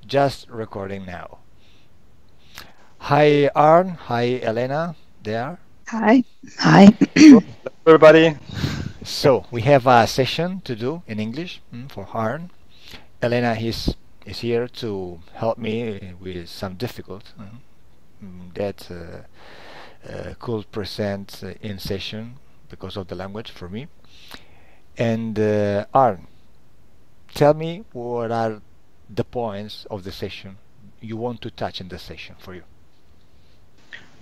Just recording now. Hi Arn, hi Elena, there. Hi. Hi. Hello, everybody. So we have a session to do in English for Arn. Elena is here to help me with some difficult that could present in session because of the language for me. And Arn, tell me what are the points of the session you want to touch in the session for you.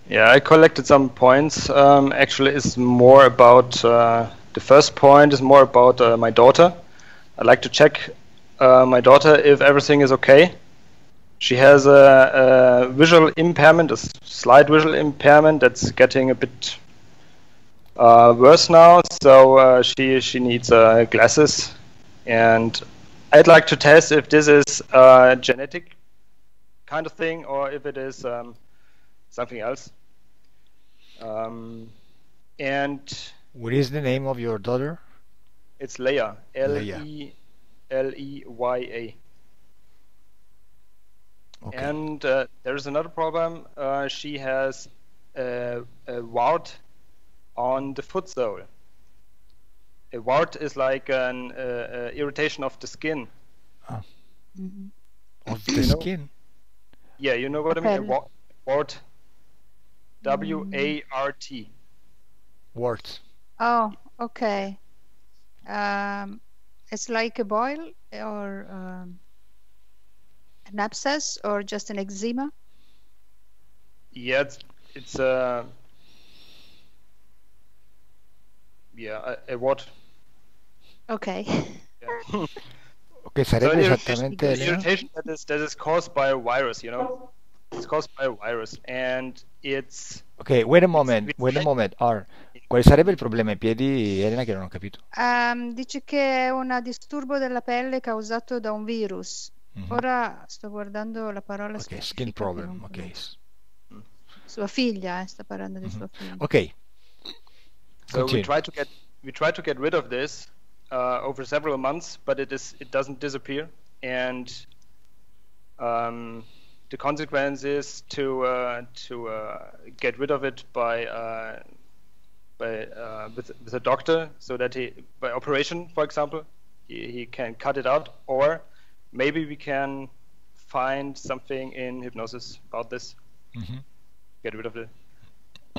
Yeah, I collected some points. Actually, it's more about the first point is more about my daughter. I'd like to check my daughter if everything is okay. She has a visual impairment, a slight visual impairment that's getting a bit worse now. So she needs glasses, and I'd like to test if this is a genetic kind of thing or if it is something else. And What is the name of your daughter? it's Leia. Leia. Leya. Okay. And there's another problem. She has a wart on the foot sole. A wart is like an irritation of the skin. Of the You know? skin. Yeah, you know what I mean? A Pelle. wart. W-A-R-T. Warts. Oh, okay. It's like a boil or an abscess or just an eczema. Yeah, it's yeah, a wart. Okay. Yeah. Ok, So sarebbe an esattamente Elena? irritation that is caused by a virus, you know? It's caused by a virus, and it's Ok, wait a moment, R. Quale sarebbe il problema ai piedi, Elena, che non ho capito? Dice che è un disturbo della pelle causato da un virus. Mhm. Ora sto guardando la parola Ok, skin specifica che problem, non ok. conosco. Sua figlia, sta parlando di sua figlia. Ok, so we continue. try to get rid of this over several months, but it doesn't disappear, and the consequence is to get rid of it by with a doctor, so that by operation, for example, he can cut it out, or maybe we can find something in hypnosis about this. Mhm. Get rid of it.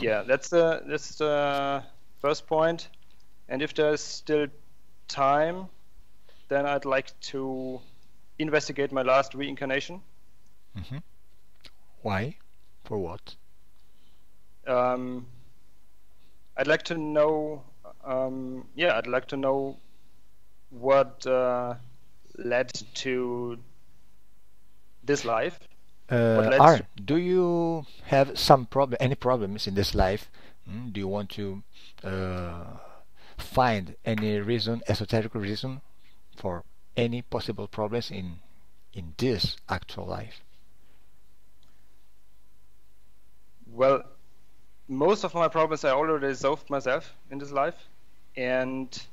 Yeah, that's the first point. And if there's still time, then I'd like to investigate my last reincarnation. Mhm. Why? For what? I'd like to know. I'd like to know what led to this life. What led R, do you have any problems in this life? Do you want to find any reason, esoteric reason, for any possible problems in this actual life? Well, most of my problems I already solved myself in this life, and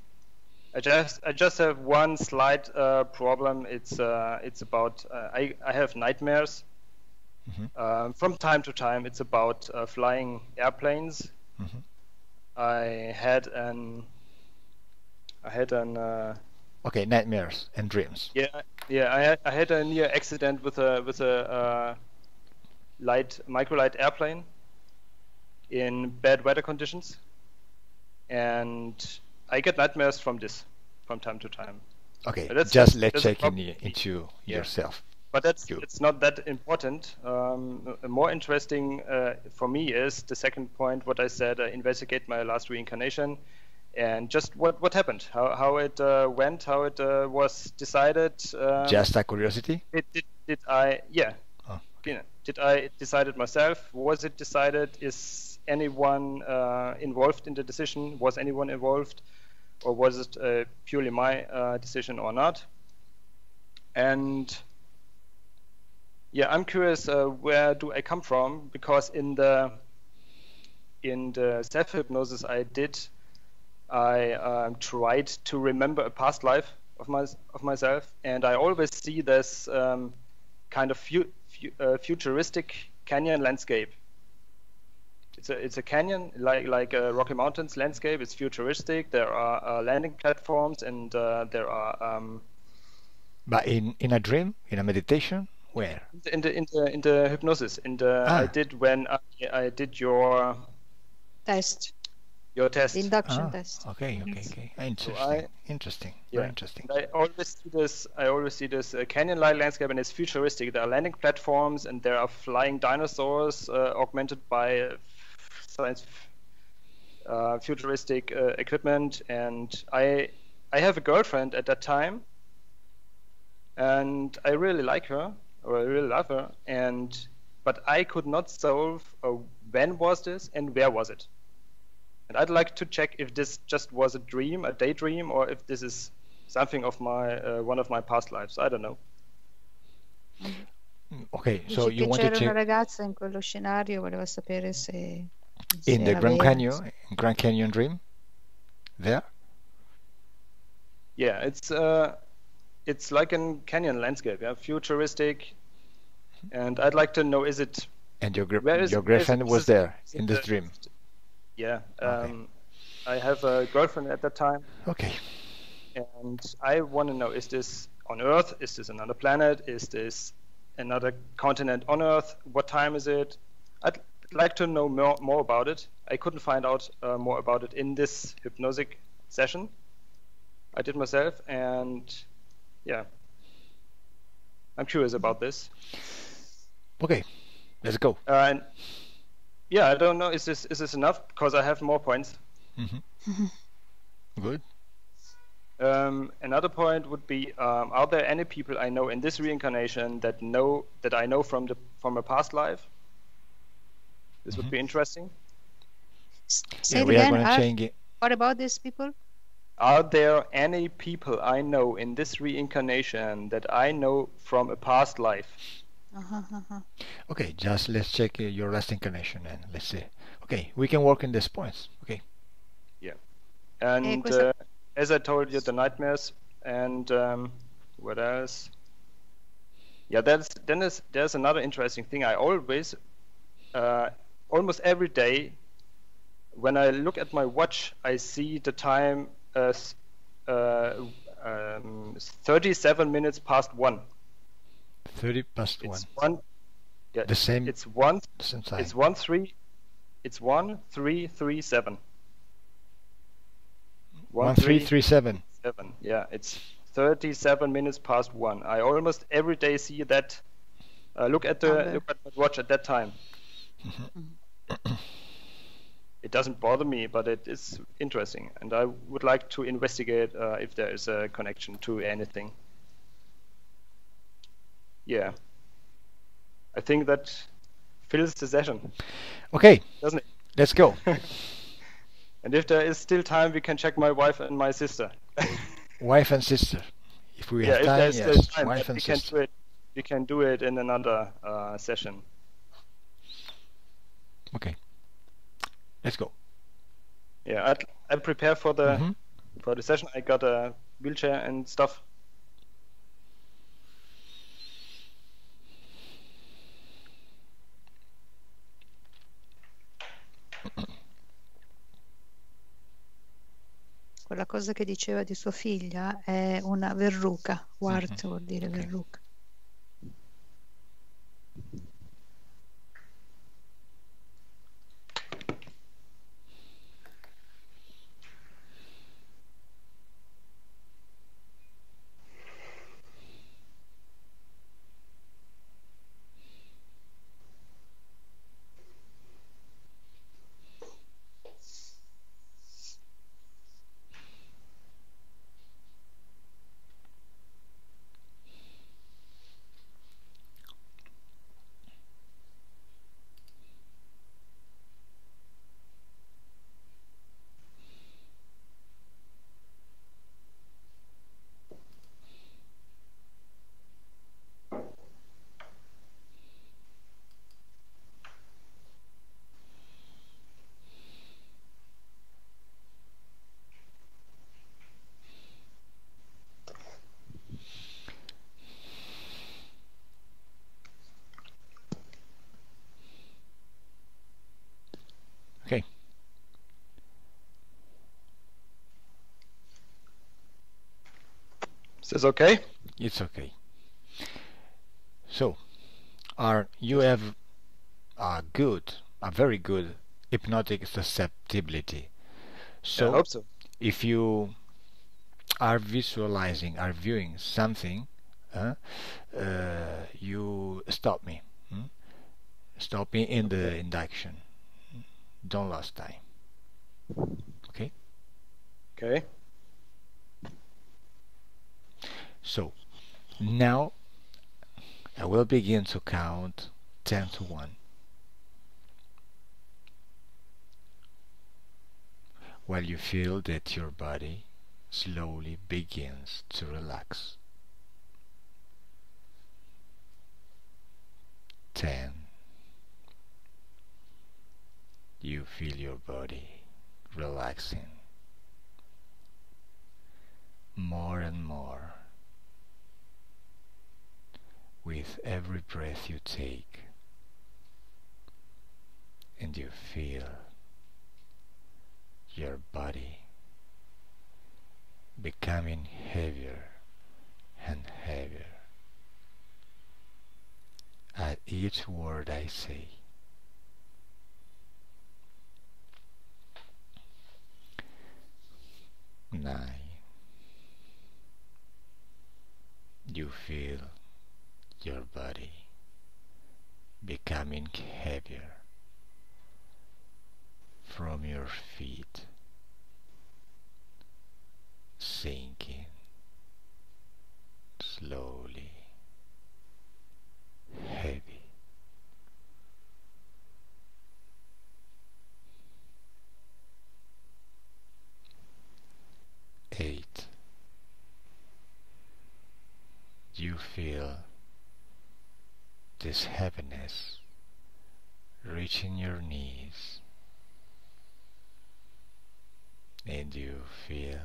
I just have one slight problem. It's about I have nightmares. From time to time. It's about flying airplanes. I had an Okay, nightmares and dreams. I had a near accident with a microlight airplane in bad weather conditions, and I get nightmares from this from time to time. Okay, But let's that's a check problem. into Yeah. yourself. But You. it's not that important. More interesting for me is the second point, what I said, investigate my last reincarnation, and just what happened, how it went, how it was decided. Just a curiosity? Did I, yeah, Oh, you know, did I decide it myself? Was it decided? Is anyone involved in the decision? Was anyone involved? Or was it purely my decision or not? And yeah, I'm curious, where do I come from? Because in the self-hypnosis I did, I tried to remember a past life of myself, and I always see this kind of futuristic canyon landscape. It's a canyon like a Rocky Mountains landscape. It's futuristic. There are landing platforms, and there are. But in a dream, in a meditation, where? In the hypnosis. I did when I did your Test. Your test. The induction test. Okay. Interesting. So interesting. Yeah. Very interesting. And I always see this canyon-like landscape, and it's futuristic. There are landing platforms, and there are flying dinosaurs augmented by science futuristic equipment. And I have a girlfriend at that time, and I really like her, or I really love her. But I could not solve when was this and where was it. And I'd like to check if this just was a dream, a daydream, or if this is something of my one of my past lives. I don't know. Okay, so Dici you che want to c'era una check ragazza in quello scenario, voleva sapere se in the era Grand vera. Canyon, Grand Canyon dream? There? Yeah, it's like a canyon landscape, yeah, futuristic. And I'd like to know, is it? And your your girlfriend was there in this dream? Yeah. Okay. I have a girlfriend at that time. Okay. And I want to know, is this on Earth? Is this another planet? Is this another continent on Earth? What time is it? I'd like to know more about it. I couldn't find out more about it in this hypnotic session I did myself, and yeah, I'm curious about this. Okay, let's go. And yeah, I don't know, is this enough? Because I have more points. Good. Another point would be, are there any people I know in this reincarnation that I know from a past life? This would be interesting. Say it we are again. going to change it. What about these people? Are there any people I know in this reincarnation that I know from a past life? Okay, just let's check your last incarnation and let's see. Okay, we can work in these points. Okay. Yeah. And as I told you, the nightmares and what else? Yeah, there's another interesting thing. I always, almost every day, when I look at my watch, I see the time as 37 minutes past 1. 30 past It's 1. Yeah, the same. It's 1. The same time. It's 1337. 1337. Yeah, it's 37 minutes past 1. I almost every day see that. Look at my watch at that time. It doesn't bother me, but it is interesting, and I would like to investigate if there is a connection to anything. Yeah, I think that fills the session. Okay, doesn't it? Let's go. And if there is still time, we can check my wife and my sister. Wife and sister. If we have time, if there's yes. time, Wife and sister. We can do it in another session. Okay. Let's go. Yeah, I prepare for the session. I got a wheelchair and stuff. Quella cosa che diceva di sua figlia è una verruca. Wart vuol dire verruca. Is this okay? It's okay. So, you have a very good hypnotic susceptibility. Yeah, I So, hope so. if you are viewing something, you stop me. Stop me in the Okay. induction. Don't lose time. Okay? Okay. So, now I will begin to count 10 to 1. While you feel that your body slowly begins to relax. 10. You feel your body relaxing more and more with every breath you take, and you feel your body becoming heavier and heavier at each word I say. 9. You feel your body becoming heavier from your feet, sinking slowly, heavy. 8. You feel this heaviness reaching your knees, and you feel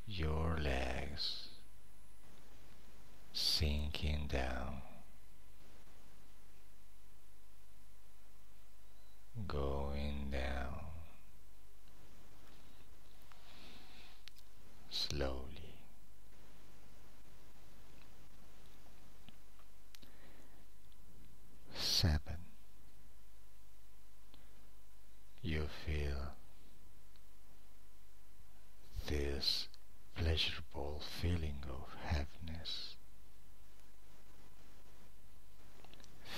your legs sinking down, going down slowly. 7. You feel this pleasurable feeling of heaviness,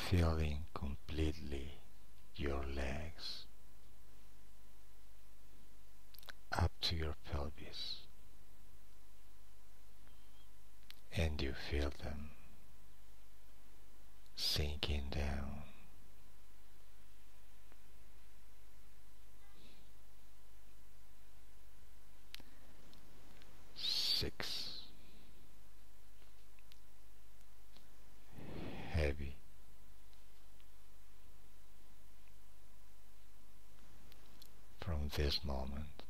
filling completely your legs up to your pelvis, and you feel them sinking down. 6. Heavy. From this moment,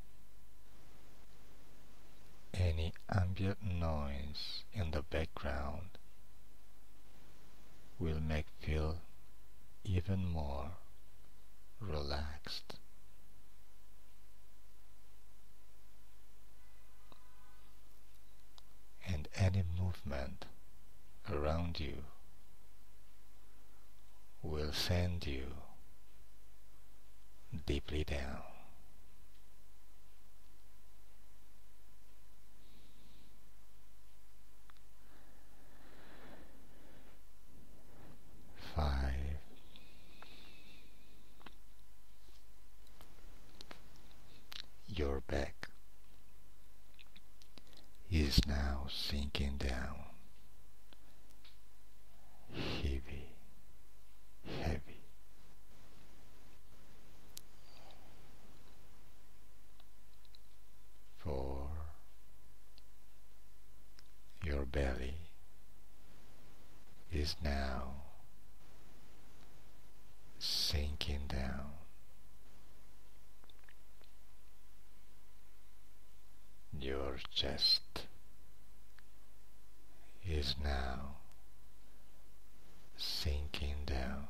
any ambient noise in the background will make you feel even more relaxed. And any movement around you will send you deeply down. 5. Your back is now sinking down, heavy, heavy. 4. Your belly is now sinking down. Your chest is now sinking down.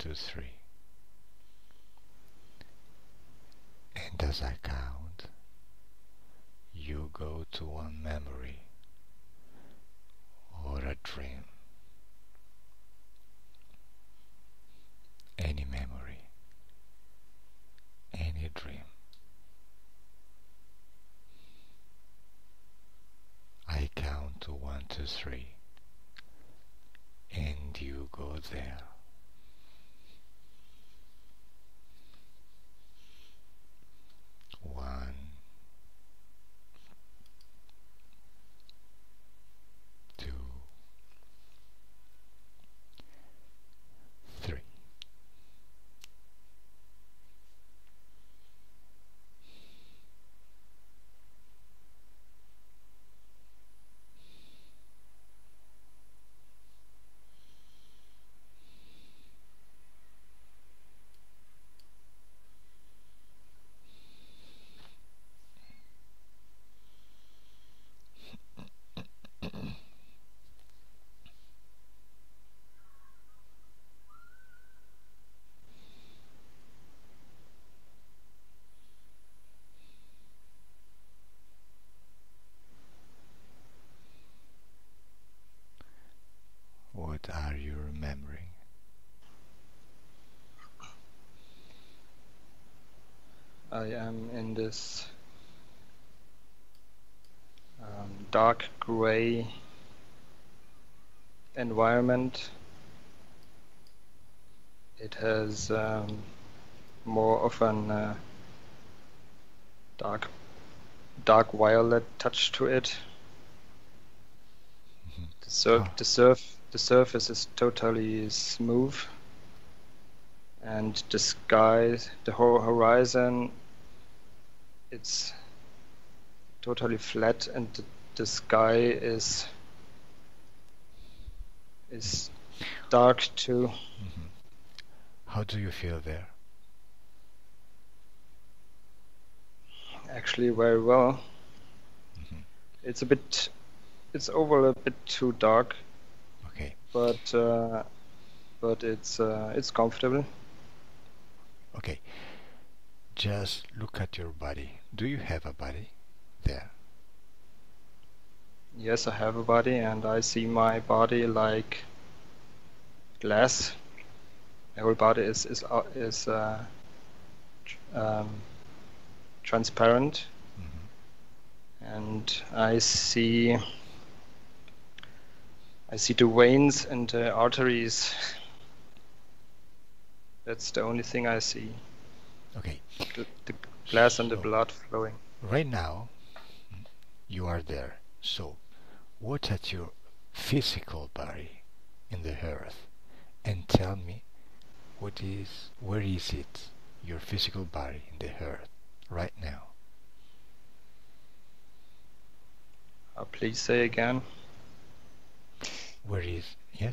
2, 3. And as I count, you go to one memory or a dream. Any memory, any dream. I count to 1, 2, 3, and you go there. One, two, three. What are you remembering? I am in this dark gray environment. It has more of an dark violet touch to it. The surface is totally smooth, and the sky, the whole horizon, it's totally flat, and the sky is dark too. How do you feel there? Actually, very well. It's over a bit too dark. Okay. But it's comfortable. Okay. Just look at your body. Do you have a body there? Yes, I have a body, and I see my body like glass. My whole body is transparent, and I see the veins and the arteries. That's the only thing I see. Okay. The glass and the blood flowing. Right now, you are there. So, watch at your physical body in the earth and tell me where is it, your physical body in the earth right now? Please say again. Where is your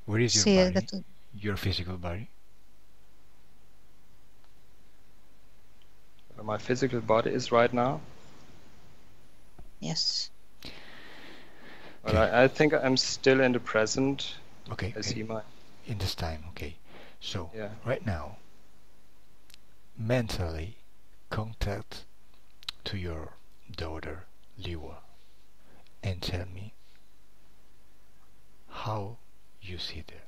Sì, hai body? detto Your physical body? Where my physical body is right now. yes. Well, I think I'm still in the present. Okay. I see my In this time, okay. So, yeah. right now, mentally contact to your daughter, Liwa, and tell me how you see her.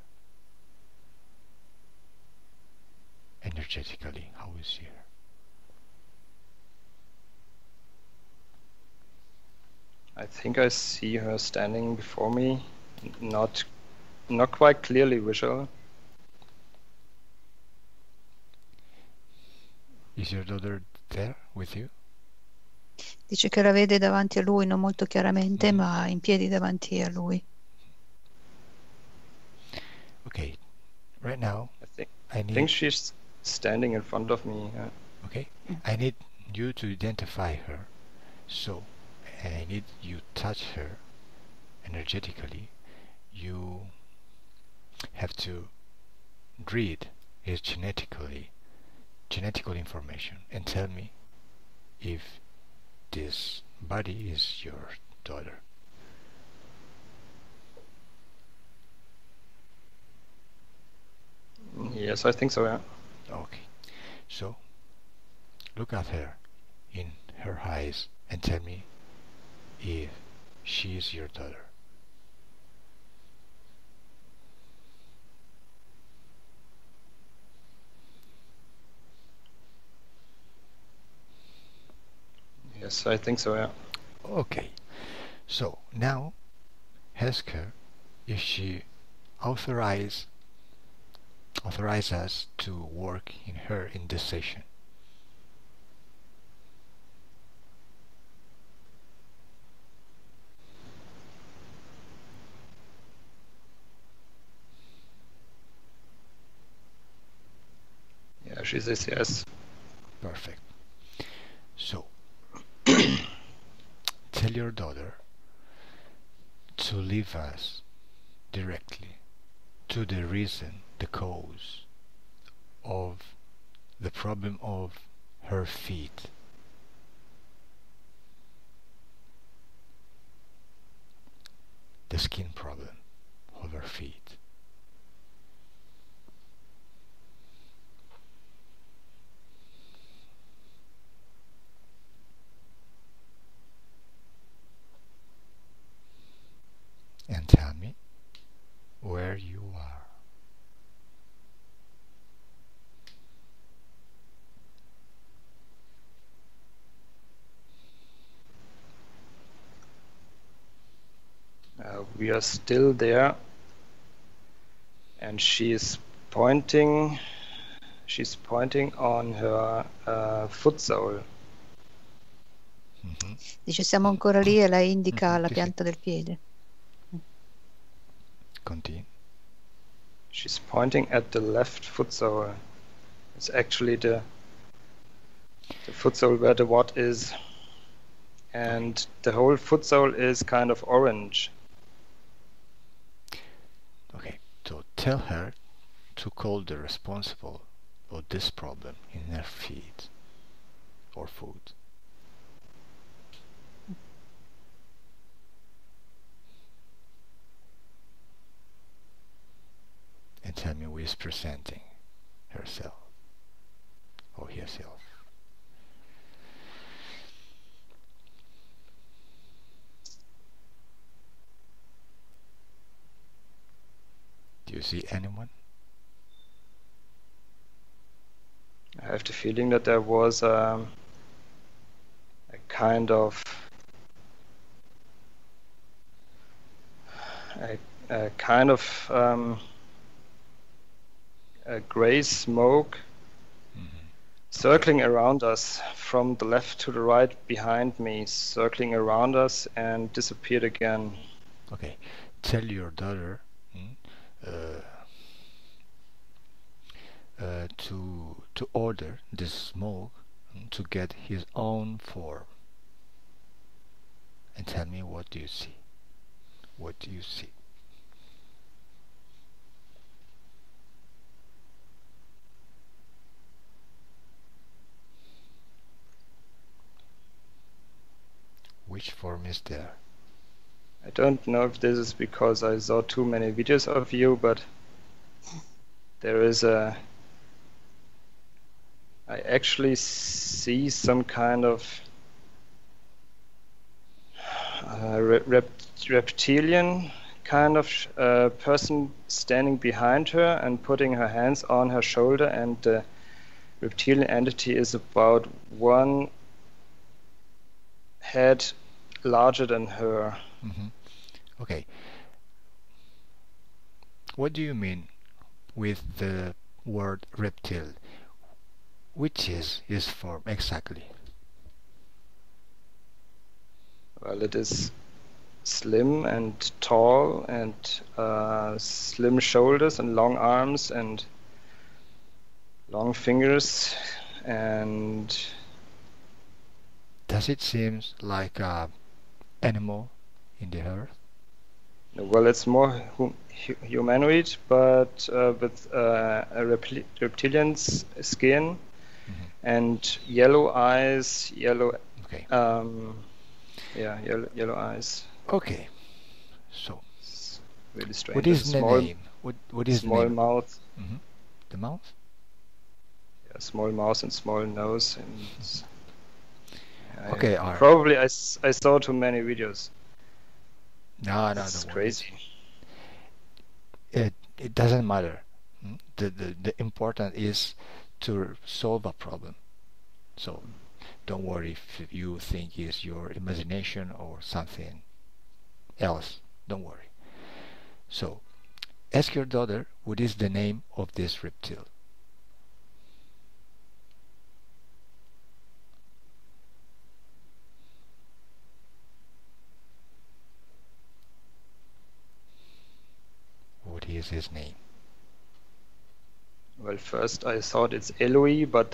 Energetically, how you see her. I think I see her standing before me, not quite clearly visual. Is your daughter there with you? Dice che la vede davanti a lui, non molto chiaramente, ma in piedi davanti a lui. Okay. Right now, I think she's standing in front of me. Okay. I need you to identify her. So, I need you touch her energetically. You have to read his genetical information and tell me if this body is your daughter. Yes, I think so, yeah. Okay. So, look at her in her eyes and tell me if she is your daughter. Yes, I think so, yeah. Okay. So, now ask her if she authorize us to work in this session. Yeah, she says yes. Perfect. So, tell your daughter to leave us directly to the reason, the cause of the problem of her feet. The skin problem of her feet. And tell me where you are. We are still there, and she's pointing on her foot sole. Dice siamo ancora lì e lei indica la Sì, pianta del piede. Continue. She's pointing at the left foot sole. It's actually the foot sole where the what is. And the whole foot sole is kind of orange. Okay, so tell her to call the responsible of this problem in her feet or foot. And tell me who is presenting herself or herself. Do you see anyone? I have the feeling that there was a kind of a gray smoke circling around us from the left to the right behind me, circling around us and disappeared again. Okay, tell your daughter to order this smoke to get his own form. And tell me, what do you see? What do you see? Which form is there? I don't know if this is because I saw too many videos of you, but there is I actually see some kind of reptilian kind of person standing behind her and putting her hands on her shoulder, and the reptilian entity is about one head larger than her. Okay. What do you mean with the word reptile? Which is his form exactly? Well, it is slim and tall and slim shoulders and long arms and long fingers. And does it seem like a animal in the earth? Well, it's more humanoid, but with a reptilian skin and yellow eyes, yellow. Okay. Yellow eyes. Okay. So. It's really strange. What is the name? What is small the name? mouth. The mouth? Yeah, small mouth and small nose, and Okay, Art. probably I saw too many videos. No, That's don't worry. crazy. It doesn't matter. The important is to solve a problem. So don't worry if you think it's your imagination or something else. Don't worry. So ask your daughter what is the name of this reptile. What is his name? Well, first I thought it's Eloy, but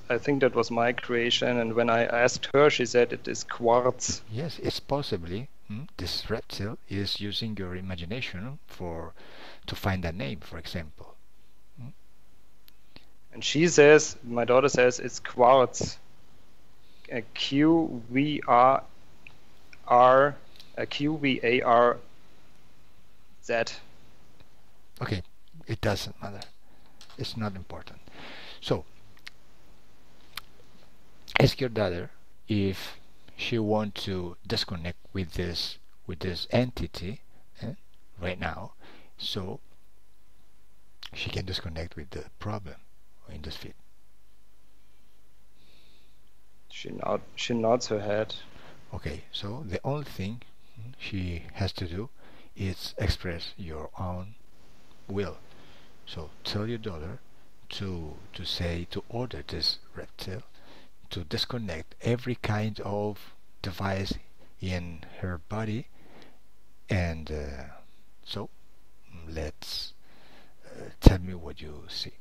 I think that was my creation, and when I asked her, she said it is Quartz. Yes, it's possibly this reptile is using your imagination to find a name, for example. And she says, my daughter says, it's Quartz. QVARZ. Okay, it doesn't matter. It's not important. So ask your daughter if she wants to disconnect with this entity right now, so she can disconnect with the problem in this feed. She nods her head. Okay, so the only thing she has to do is express your own will. So tell your daughter to order this reptile to disconnect every kind of device in her body, and so let's tell me what you see.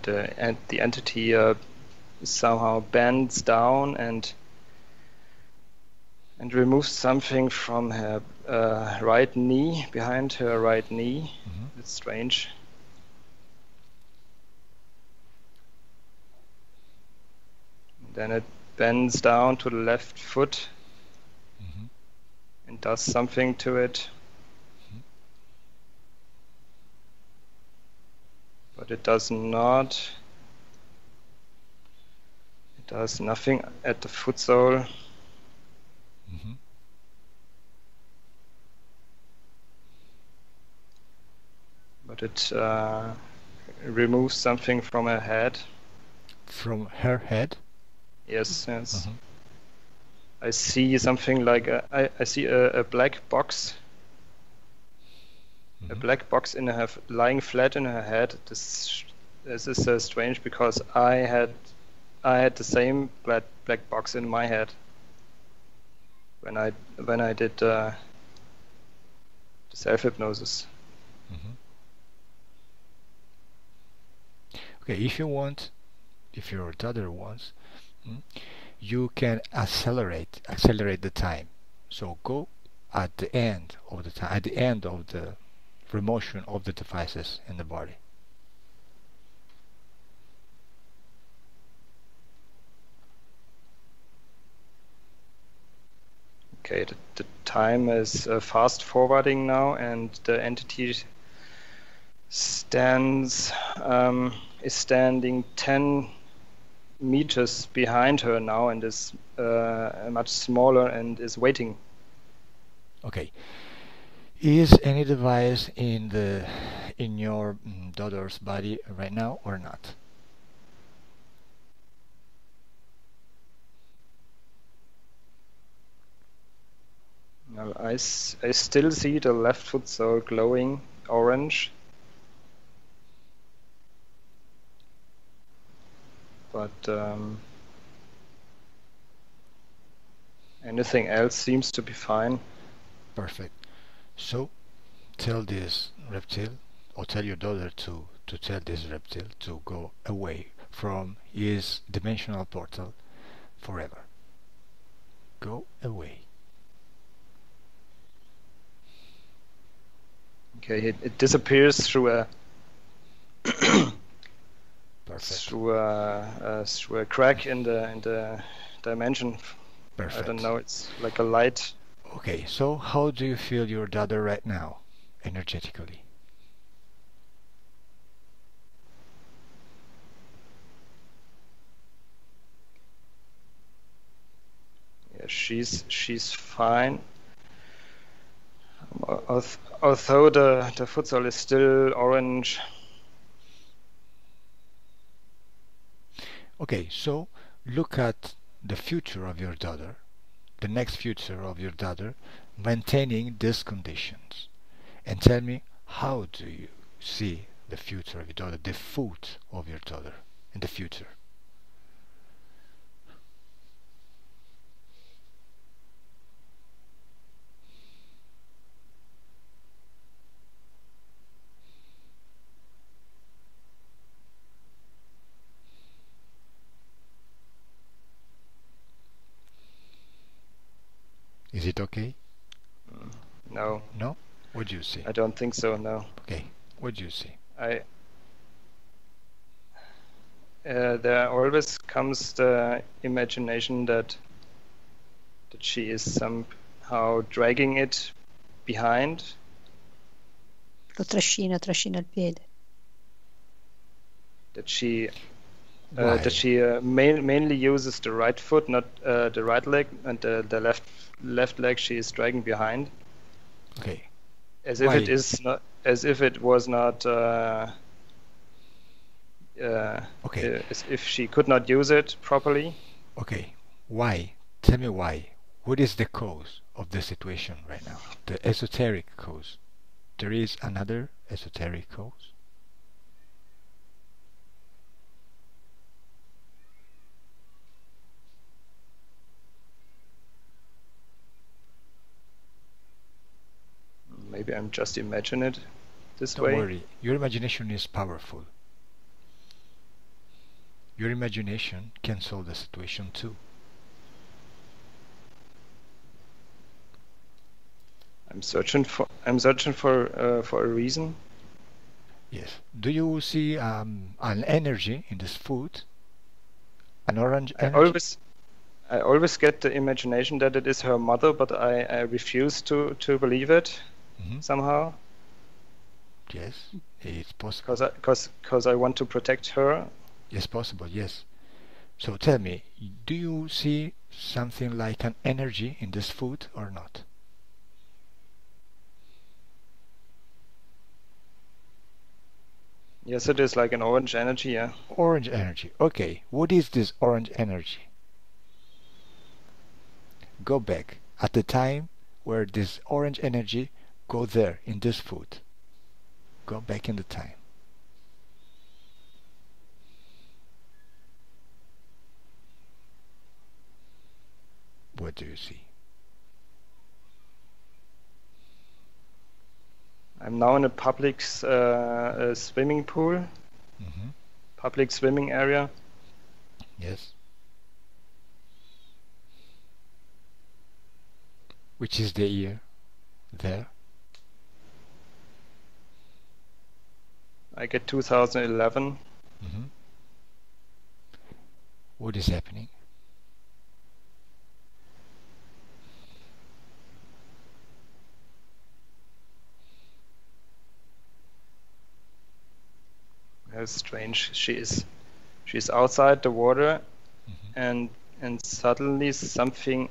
The entity somehow bends down and removes something from her right knee, behind her right knee. It's strange. Then it bends down to the left foot and does something to it. But it does not. It does nothing at the foot sole. But it removes something from her head. From her head? Yes. I see something like I see a black box. A black box in her lying flat in her head. This is strange because I had the same black box in my head when I did the self hypnosis. Okay, if your daughter wants, you can accelerate the time. So go at the end of the time, at the end of the remotion of the devices in the body. Okay, the time is fast forwarding now, and the entity is standing 10 meters behind her now and is much smaller and is waiting. Okay. Is any device in your daughter's body right now or not? Well, I still see the left foot sole glowing orange. But anything else seems to be fine. Perfect. So tell this reptile, or tell your daughter to tell this reptile to go away from his dimensional portal forever. Go away. Okay, it disappears through a Perfect. through a crack in the dimension. Perfect. I don't know. It's like a light. Okay, so how do you feel your daughter right now, energetically? Yeah, she's fine. Although the futsal is still orange. Okay, so look at the future of your daughter, the next future of your daughter, maintaining these conditions, and tell me, how do you see the future of your daughter, the foot of your daughter in the future? Is it okay? No, No? What do you see? I don't think so. No, Okay, what do you see? there always comes the imagination that she is somehow dragging it behind. Lo trascina il piede. That she Why? mainly uses the right foot, not the right leg, and the left leg she is dragging behind, Okay, as if Why? it is not, as if it was not, Okay. as if she could not use it properly. okay. Why? Tell me why. What is the cause of the situation right now? The esoteric cause. There is another esoteric cause? Maybe I'm just imagine it this Don't way. worry, your imagination is powerful. Your imagination can solve the situation too. I'm searching for a reason. Yes. Do you see an energy in this food? An orange I energy? always get the imagination that it is her mother, but I refuse to believe it Mhm. somehow, Yes, it's possible. because I want to protect her. Yes, possible, yes. So tell me, do you see something like an energy in this food or not? Yes, it is like an orange energy, yeah. Orange energy. Okay, what is this orange energy? Go back at the time where this orange energy go there in this food. Go back in the time. What do you see? I'm now in a public swimming pool, Hmm. public swimming area. Yes. Which is the year there? I get 2011. Hmm. What is happening? That's strange. She's outside the water, Hmm. and suddenly something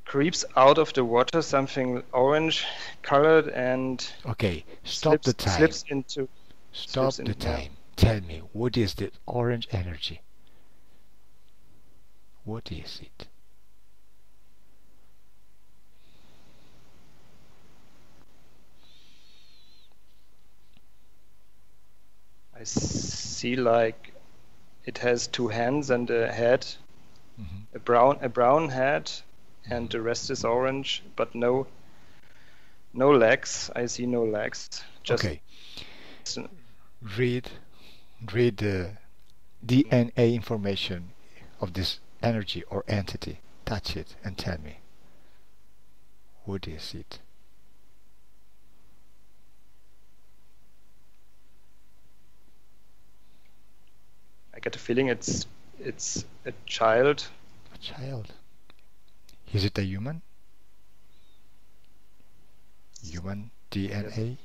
creeps out of the water, something orange colored, and Okay, stop the time. slips into Stop slips the in, yeah. time. Tell me, what is the orange energy? What is it? I see like it has two hands and a head, Hmm. a brown head, and the rest is orange, but no legs. I see no legs. Just Okay, read the DNA information of this energy or entity. Touch it and tell me, what is it? get the feeling it's a child. A child. Is it a human? Human DNA?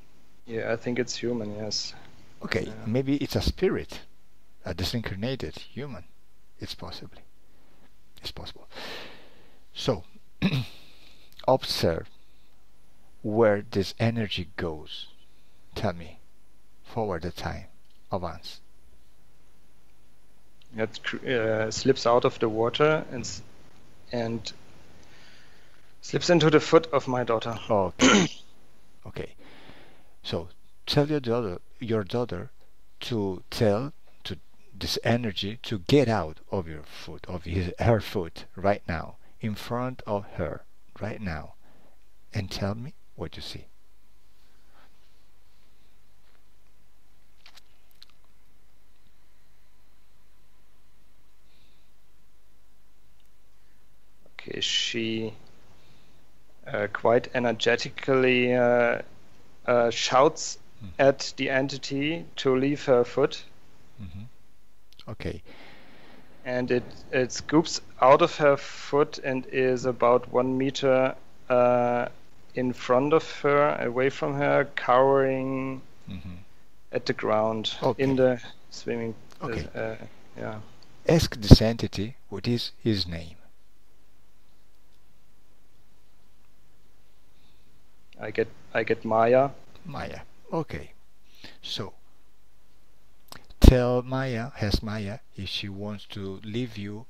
Yeah, I think it's human, yes. Okay, Yeah. maybe it's a spirit, a disincarnated human. It's possible. It's possible. So, observe where this energy goes. Tell me, forward the time, advance. It slips out of the water and slips into the foot of my daughter. Okay. Okay. So tell your daughter to tell to this energy to get out of your foot, of her foot right now, in front of her right now, and tell me what you see. Okay, she quite energetically shouts at the entity to leave her foot. Okay. And it scoops out of her foot and is about 1 meter in front of her, away from her, cowering at the ground in the swimming. Okay. Yeah. Ask this entity what is his name. I get Maya. Maya. Okay. So tell Maya, ask Maya if she wants to leave you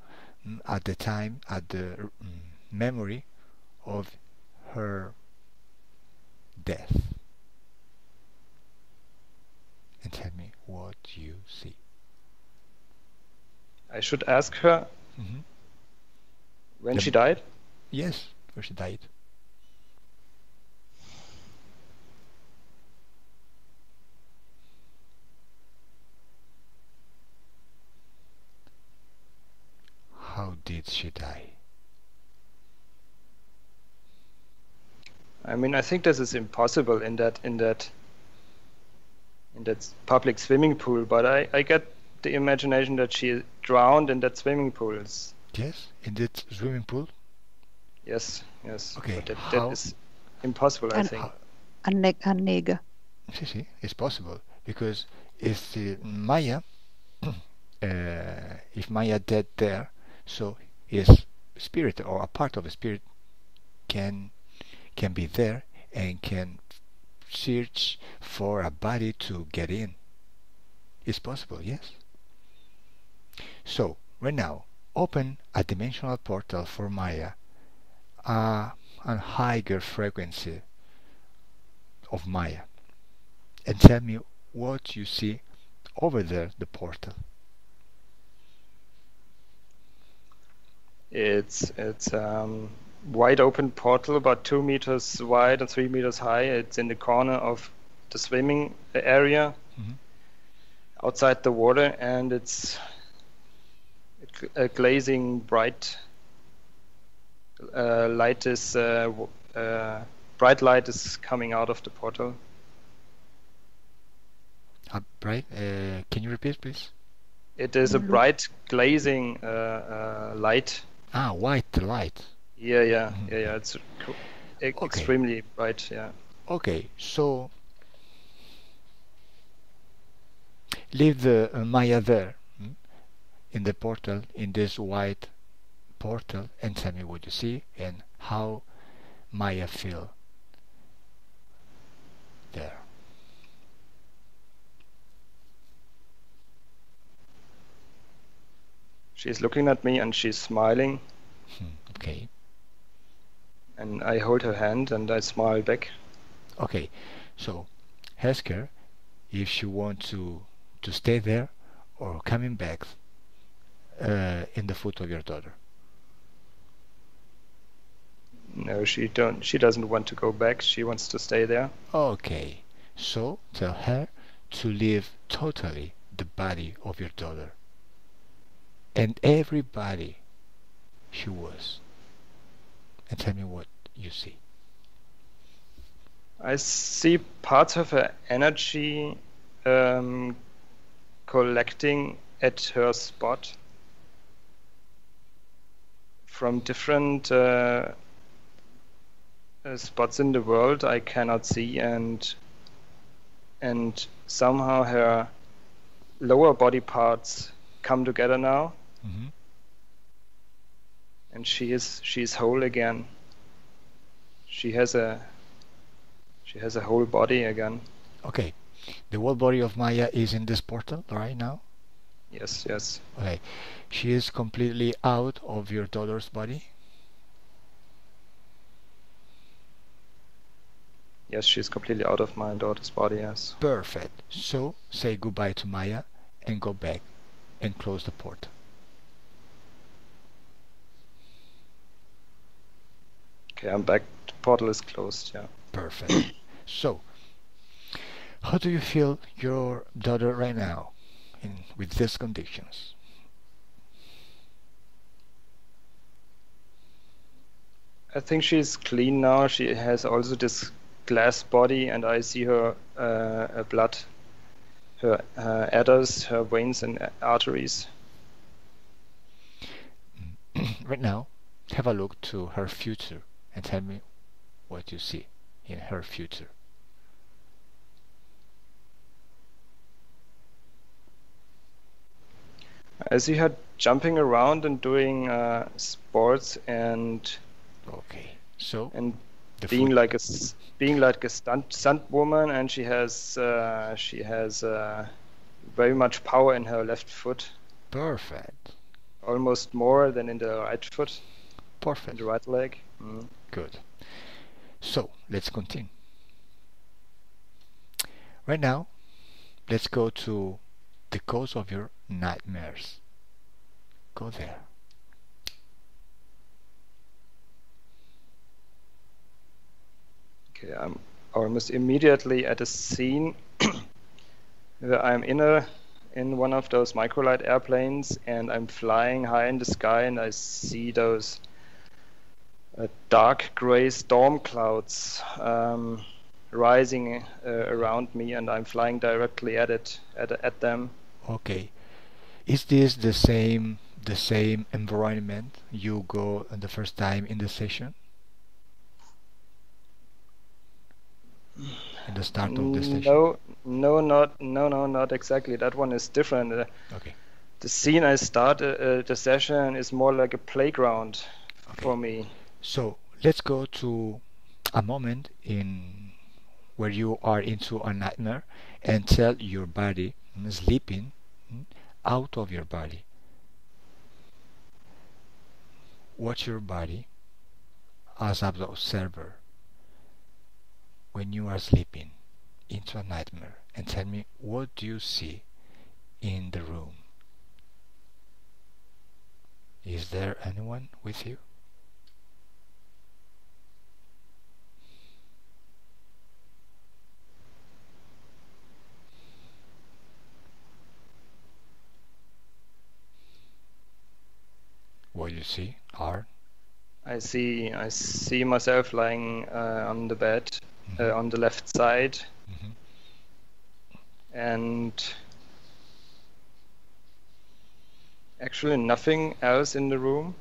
at the time, at the memory of her death. And tell me what you see. I should ask her when she died? Yes, when she died. How did she die? I mean, I think this is impossible in that public swimming pool, but I get the imagination that she drowned in that swimming pool. Yes, in that swimming pool? Yes. Okay. But that is impossible, I think. Annega. See, it's possible because if Maya, if Maya dead there, so his spirit or a part of a spirit can be there and can search for a body to get in. It's possible, yes. So right now, open a dimensional portal for Maya, a higher frequency of Maya, and tell me what you see over there, the portal. It's wide open portal, about 2 meters wide and 3 meters high. It's in the corner of the swimming area, outside the water, and it's a glazing bright light is bright light is coming out of the portal. Bright? Can you repeat, please? It is a bright glazing light. White light. Yeah. It's extremely bright. Yeah. Okay, so leave the Maya there in the portal, in this white portal, and tell me what you see and how Maya feel there. She's looking at me and she's smiling. Okay. And I hold her hand and I smile back. Okay, so ask her if she wants to stay there or coming back in the foot of your daughter. No, she doesn't want to go back. She wants to stay there. Okay, so tell her to leave totally the body of your daughter and everybody she was, and tell me what you see. I see parts of her energy collecting at her spot from different spots in the world I cannot see, and somehow her lower body parts come together now, and she is whole again. She has a whole body again. Okay, the whole body of Maya is in this portal right now. Yes. Okay, she is completely out of your daughter's body. Yes, she's completely out of my daughter's body. Yes. Perfect. So say goodbye to Maya and go back and close the portal. Okay, I'm back. The portal is closed. Yeah. Perfect. So, how do you feel your daughter right now with these conditions? I think she's clean now. She has also this glass body, and I see her blood, her adders, her veins and arteries. Right now, have a look to her future and tell me what you see in her future. I see her jumping around and doing sports and so being like a stunt woman, and she has very much power in her left foot. Perfect. Almost more than in the right foot. Perfect. In the right leg. Good. So let's continue. Right now, let's go to the cause of your nightmares. Go there. Okay, I'm almost immediately at a scene where I'm in one of those microlight airplanes, and I'm flying high in the sky, and I see those dark gray storm clouds rising around me, and I'm flying directly at them. Okay, is this the same environment you go the first time in the session? In the start of the session? No, not exactly. That one is different. Okay. The scene I start the session is more like a playground for me. So let's go to a moment in where you are into a nightmare and tell your body sleeping out of your body. Watch your body as an observer when you are sleeping into a nightmare, and tell me what do you see in the room. Is there anyone with you? What do you see, Arn? I see myself lying on the bed, on the left side, and actually nothing else in the room.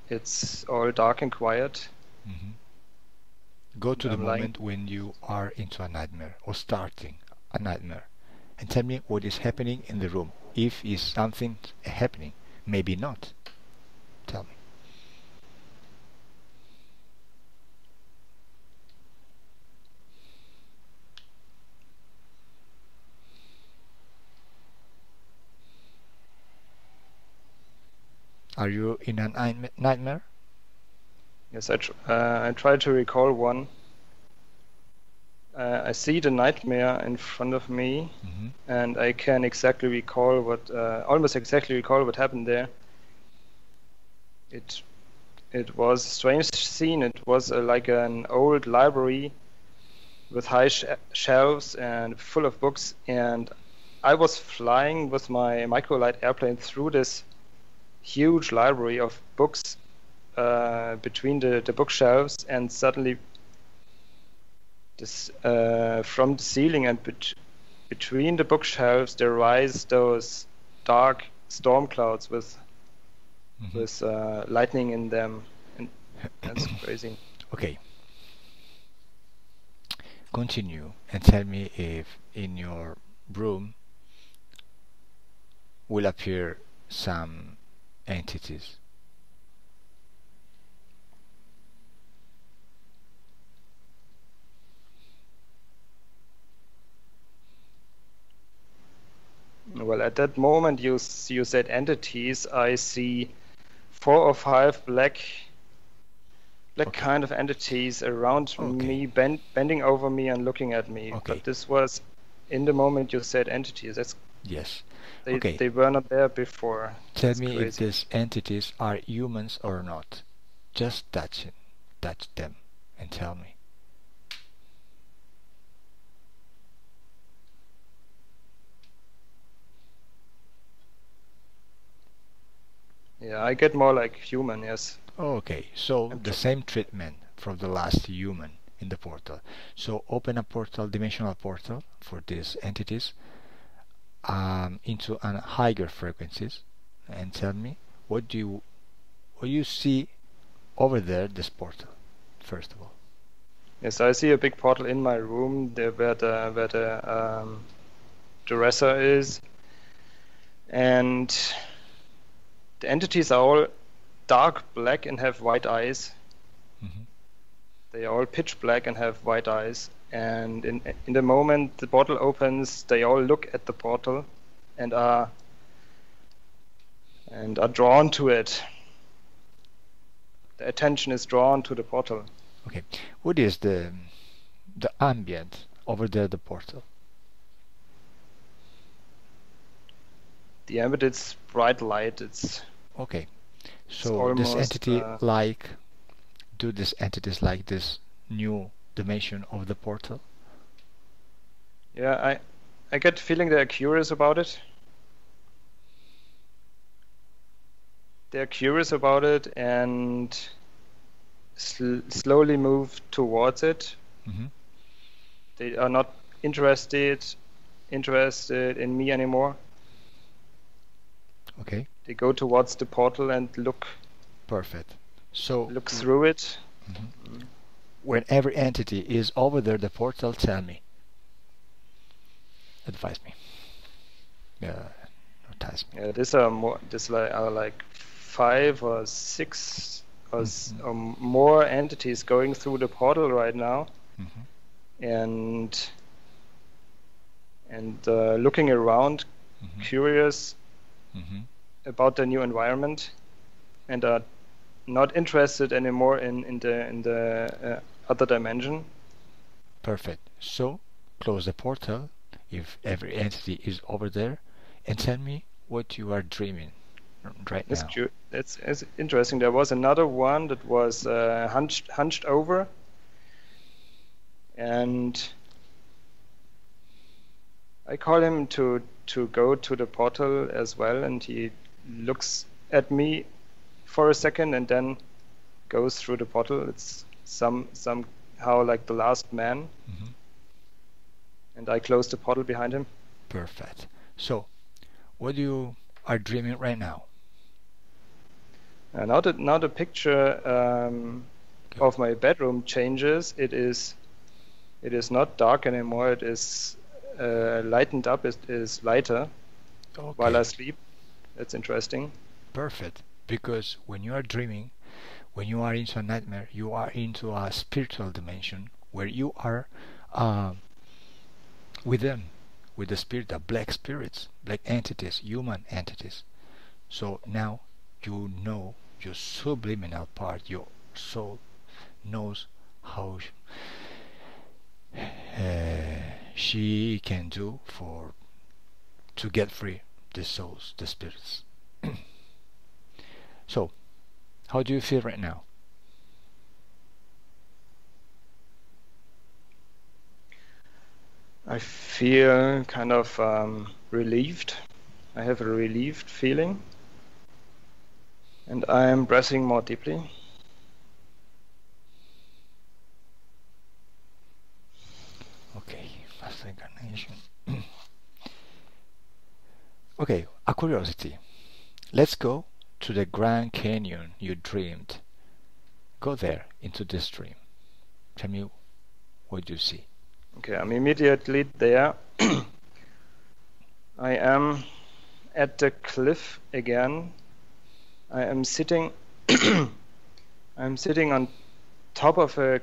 It's all dark and quiet. Go to the moment when you are into a nightmare or starting a nightmare, and tell me what is happening in the room. If is something happening, maybe not. Tell me. Are you in a nightmare? Yes, I try to recall one. I see the nightmare in front of me, and I can exactly recall almost exactly recall what happened there. It was a strange scene. It was like an old library with high shelves and full of books, and I was flying with my microlight airplane through this huge library of books between the bookshelves, and suddenly this from the ceiling and between the bookshelves there rise those dark storm clouds with lightning in them, and that's crazy. Okay. Continue and tell me if in your room will appear some entities. Well, at that moment you said entities, I see 4 or 5 black kind of entities around me, bending over me and looking at me. But this was in the moment you said entities. That's yes. They were not there before. Tell me if these entities are humans or not. Just touch them and tell me. Yeah, I get more like human, yes. Okay, so the same treatment from the last human in the portal. So open a portal, dimensional portal for these entities into an higher frequencies, and tell me what you see over there, this portal, first of all. Yes, I see a big portal in my room there where the dresser is, and the entities are all dark black and have white eyes. They are all pitch black and have white eyes, and in the moment the portal opens, they all look at the portal and are drawn to it. The attention is drawn to the portal. Okay, what is the ambient over there, the portal? The ambient is bright light. It's okay. So this entity do these entities like this new dimension of the portal? Yeah, I get the feeling they're curious about it. They're curious about it and slowly move towards it. They are not interested in me anymore. Okay. They go towards the portal and look. Perfect. So look through it. When every entity is over there, the portal, tell me. Advise me. Advise me. Yeah, these are like 5 or 6 or more entities going through the portal right now, and looking around, curious about the new environment, and are not interested anymore in the other dimension. Perfect. So close the portal if every entity is over there, and tell me what you are dreaming right now. It's interesting. There was another one that was hunched over, and I call him to go to the portal as well, and he looks at me for a second and then goes through the portal. It's somehow like the last man, and I close the portal behind him. Perfect. So what you are dreaming right now? Now the picture of my bedroom changes. It is not dark anymore. It is lightened up. It is lighter while I sleep. That's interesting. Perfect. Because when you are dreaming, when you are into a nightmare, you are into a spiritual dimension where you are with them, with the spirit, the black spirits, black entities, human entities. So now you know your subliminal part, your soul knows how she can do to get free the souls, the spirits. So how do you feel right now? I feel kind of relieved. I have a relieved feeling, and I am breathing more deeply. Okay, Master Incarnation. Okay, a curiosity. Let's go to the Grand Canyon you dreamed. Go there into this dream. Tell me what you see. Okay, I'm immediately there. I am at the cliff again. I am sitting I'm sitting on top of a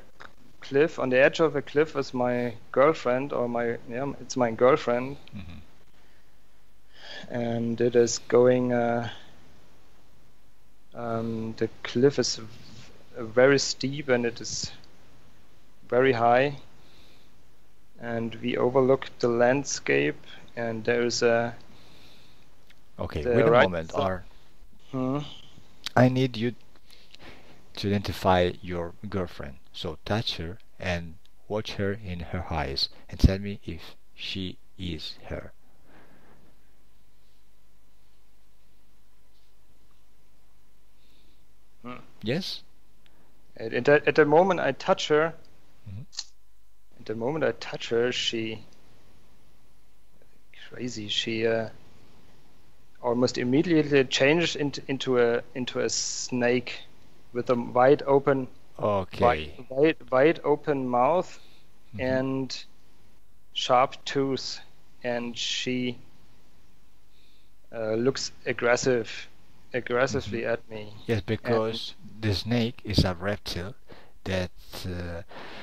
cliff, on the edge of a cliff with my girlfriend, or it's my girlfriend. Mhm. And it is going the cliff is very steep and it is very high, and we overlook the landscape, and there is a Okay, the wait a right moment. side- I need you to identify your girlfriend. So touch her and watch her in her eyes and tell me if she is her. Yes? At the moment I touch her, Mhm. at the moment I touch her, she crazy. She almost immediately changed into a snake with a wide open Okay. wide open mouth Mhm. and sharp tooth, and she looks aggressively at me. Yes, because the snake is a reptile that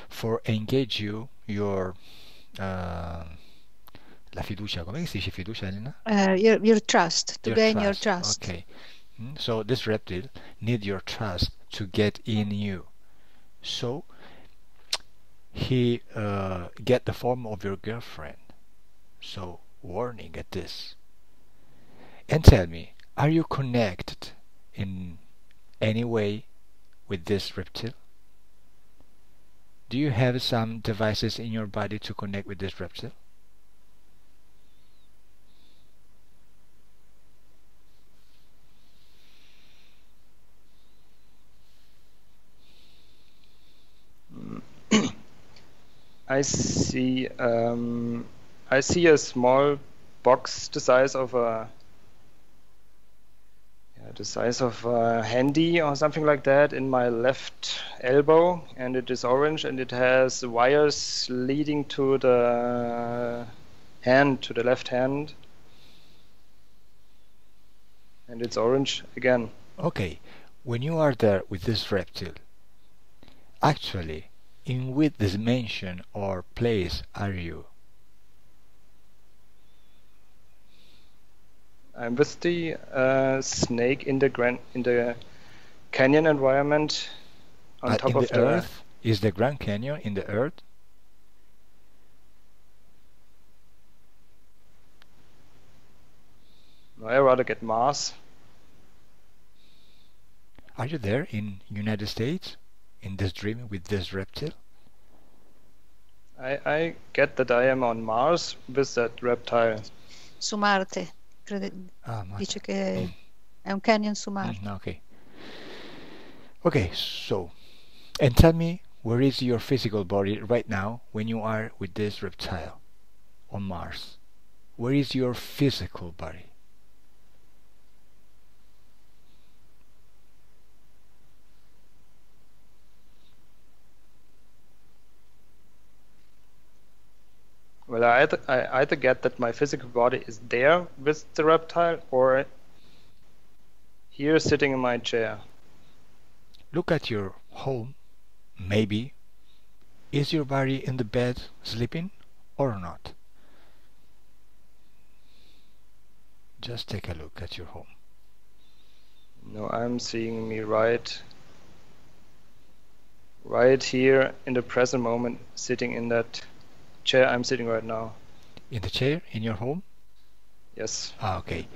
for engage your la fiducia, come si dice fiducia, Elena? Your trust, to gain your trust. Okay. So this reptile need your trust to get in you. So he get the form of your girlfriend. So warning at this. And tell me, are you connected in any way with this reptile? Do you have some devices in your body to connect with this reptile? I see a small box the size of a handy or something like that in my left elbow, and it is orange, and it has wires leading to the left hand, and it's orange again. Okay, when you are there with this reptile, actually, in which dimension or place are you? I'm with the snake in the canyon environment on top in of the earth? Is the Grand Canyon in the earth? I rather get Mars. Are you there in United States in this dream with this reptile? I get that I am on Mars with that reptile. Su Marte. Dice che è un canyon su Marte. Okay. Okay, so, and tell me, where is your physical body right now when you are with this reptile on Mars? Where is your physical body? Well, I either get that my physical body is there with the reptile, or here sitting in my chair. Look at your home. Maybe. Is your body in the bed sleeping or not? Just take a look at your home. No, I'm seeing me right here in the present moment, sitting in that chair I'm sitting right now. In the chair in your home? Yes. Okay.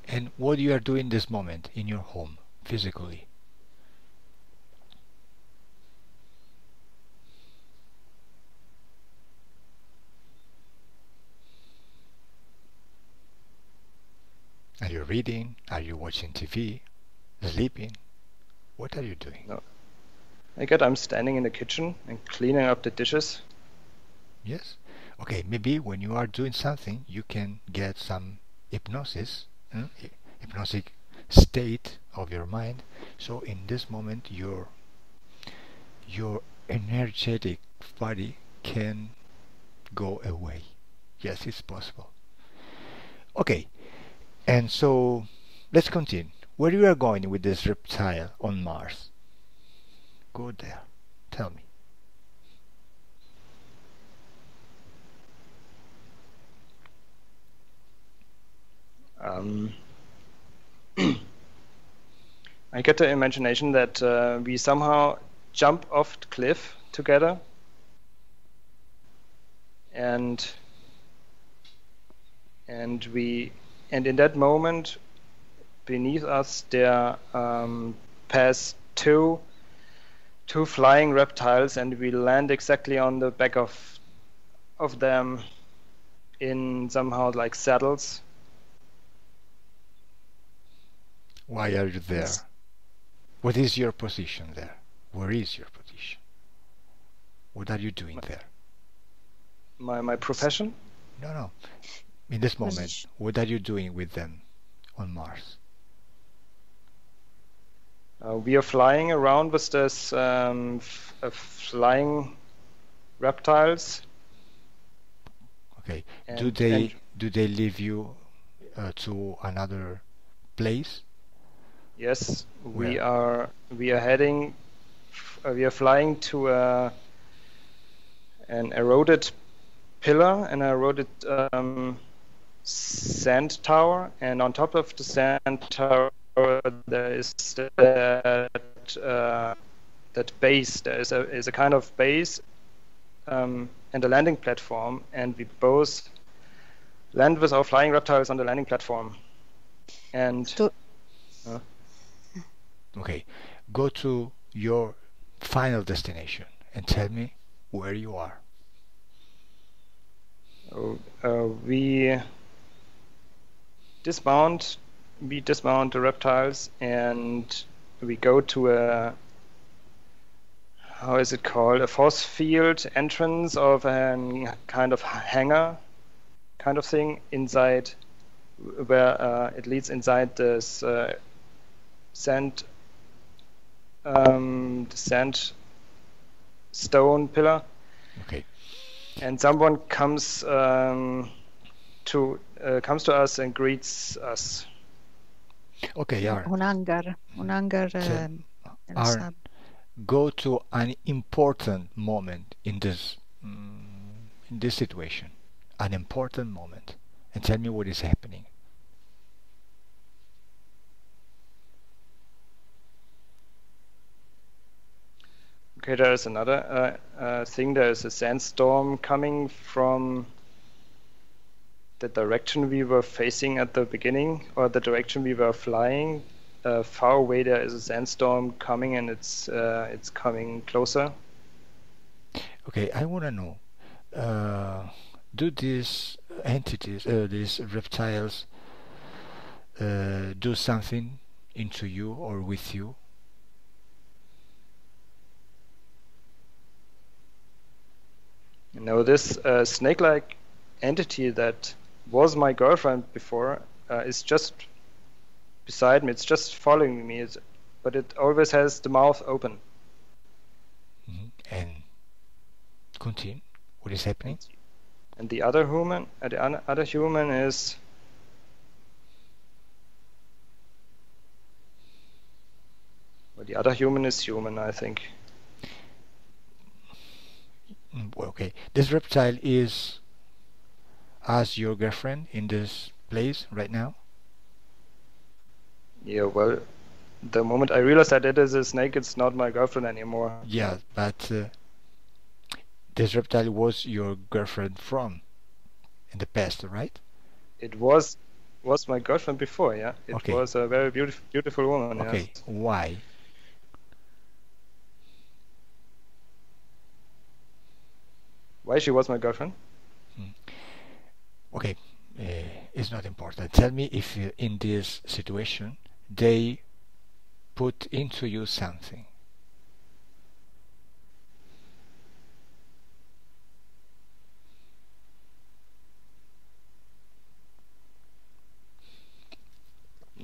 And what you are doing this moment in your home, physically? Are you reading? Are you watching TV? Sleeping? What are you doing? No. I'm standing in the kitchen and cleaning up the dishes. Yes? Okay, maybe when you are doing something, you can get some hypnosis hypnotic state of your mind. So in this moment, your energetic body can go away. Yes, it's possible. Okay, and so let's continue. Where you are going with this reptile on Mars? Go there. Tell me. I get the imagination that we somehow jump off the cliff together, and in that moment, beneath us there pass two flying reptiles, and we land exactly on the back of them in somehow like saddles. Why are you there? Yes. What is your position there? Where is your position? What are you doing there? My profession? No. In this moment, Position. what are you doing with them on Mars? We are flying around with this flying reptiles. Okay. And- do they leave you to another place? Yes, we Where? are heading. We are flying to an eroded pillar, an eroded sand tower, and on top of the sand tower there is that base. There is a kind of base and a landing platform, and we both land with our flying reptiles on the landing platform. And To- Okay. Go to your final destination and tell me where you are. we dismount the reptiles, and we go to a, how is it called, a force field entrance of a kind of hangar kind of thing inside, where it leads inside this sand stone pillar. Okay. And someone comes to us and greets us. Okay, Aaron. un hangar Cioè, nella Aaron, sabbia. go to an important moment in this situation, an important moment, and tell me what is happening. Okay, there is another thing. There is a sandstorm coming from the direction we were facing at the beginning, or the direction we were flying. Far away there is a sandstorm coming, and it's coming closer. Okay, I want to know, do these entities, these reptiles, do something into you or with you? You know, this snake-like entity that was my girlfriend before is just beside me. It's just following me, but it always has the mouth open. And continue. What is happening? And the other human, is well, the other human is human, I think. Well, okay, this reptile is as your girlfriend in this place right now? Yeah, well, the moment I realized that it is a snake, it's not my girlfriend anymore. Yeah, but this reptile was your girlfriend from in the past, right? It was my girlfriend before, yeah. It Okay. was a very beautiful woman. Okay, Yes. why? Why she was my girlfriend? Okay, it's not important. Tell me if in this situation they put into you something.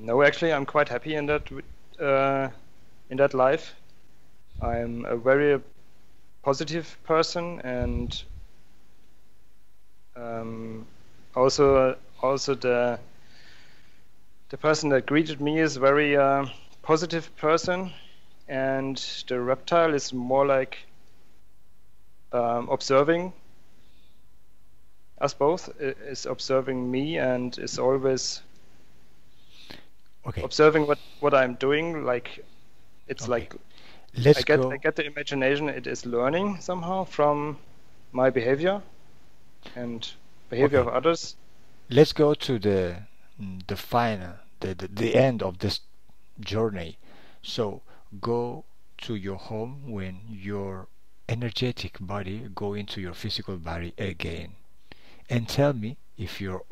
No, actually, I'm quite happy in that life. I'm a very positive person, and also the person that greeted me is very positive person, and the reptile is more like observing us both, is observing me, and is always Okay. observing what I'm doing. Like it's Okay. like Let's I go. get the imagination it is learning somehow from my behavior and behavior Okay. of others. Let's go to the final, the end of this journey. So go to your home when your energetic body go into your physical body again, and tell me if your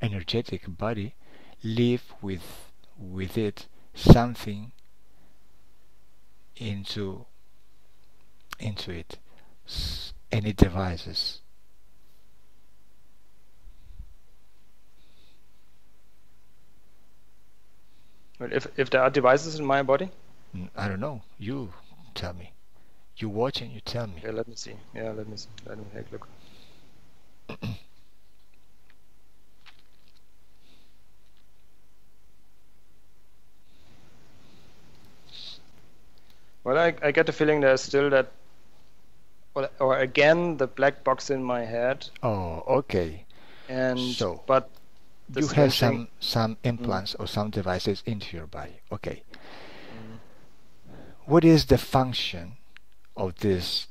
energetic body live with it something into it, any devices. Well, if there are devices in my body, I don't know, you tell me. You watch and you tell me. okay, let me see. Yeah, let me see. Let me take a look. Well, I get the feeling there's still that, or again, the black box in my head, Oh, okay. and So but the you have strange thing. some Mm, implants or some devices into your body. Okay. mm. What is the function of these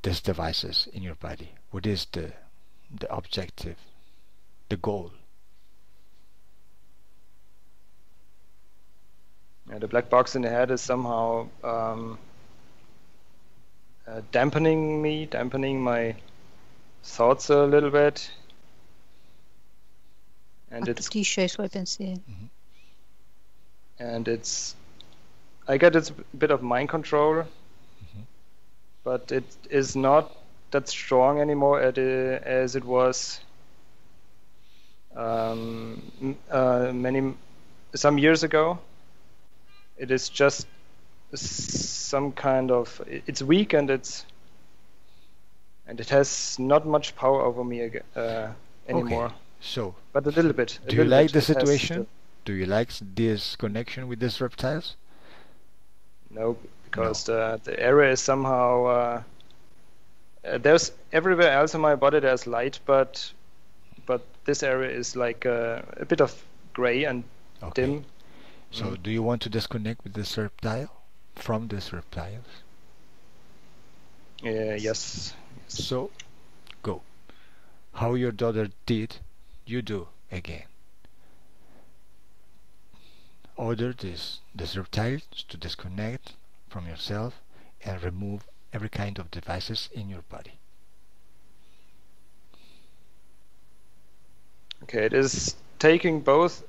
devices in your body? What is the objective, the goal? Yeah, the black box in the head is somehow dampening my thoughts a little bit, and Attutisce i suoi pensieri. it's I get it's a bit of mind control, Mhm. but it is not that strong anymore as it was some years ago. It is just some kind of it's weak, and it has not much power over me anymore. Okay. So But a little bit. do you like the It has situation? still. Do you like this connection with these reptiles? No, because the area is somehow there's everywhere else in my body there's light, but this area is like a bit of gray and Okay. dim. So do you want to disconnect with this reptile from these reptiles? Yes. So go. How your daughter did, you do again. Order this reptile to disconnect from yourself and remove every kind of devices in your body. Okay, it is taking both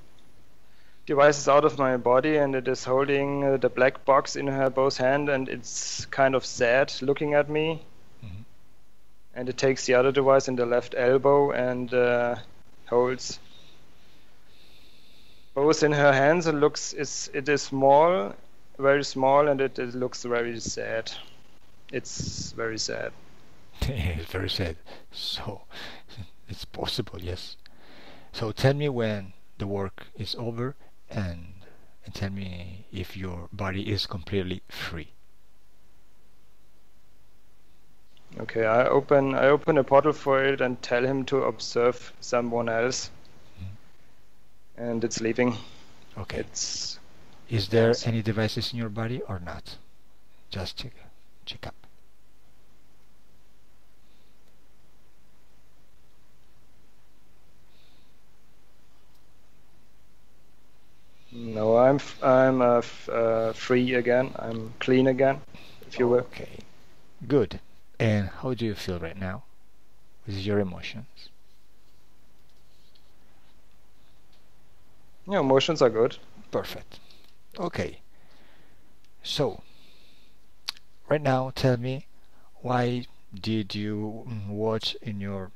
devices out of my body, and it is holding the black box in her both hand, and it's kind of sad looking at me. Mhm. And it takes the other device in the left elbow and holds both in her hands. It is small, very small, and it looks very sad. It's very sad. It's very sad. So it's possible, yes. So tell me when the work is over, and tell me if your body is completely free. Okay, I open a portal for it and tell him to observe someone else, and it's leaving. Okay. It's Is there yes. any devices in your body or not? Just check up. No, I'm free again. I'm clean again, if you will. Okay. Good. And how do you feel right now? What is your emotions? Yeah, emotions are good. Perfect. Okay. So, right now tell me, why did you watch in your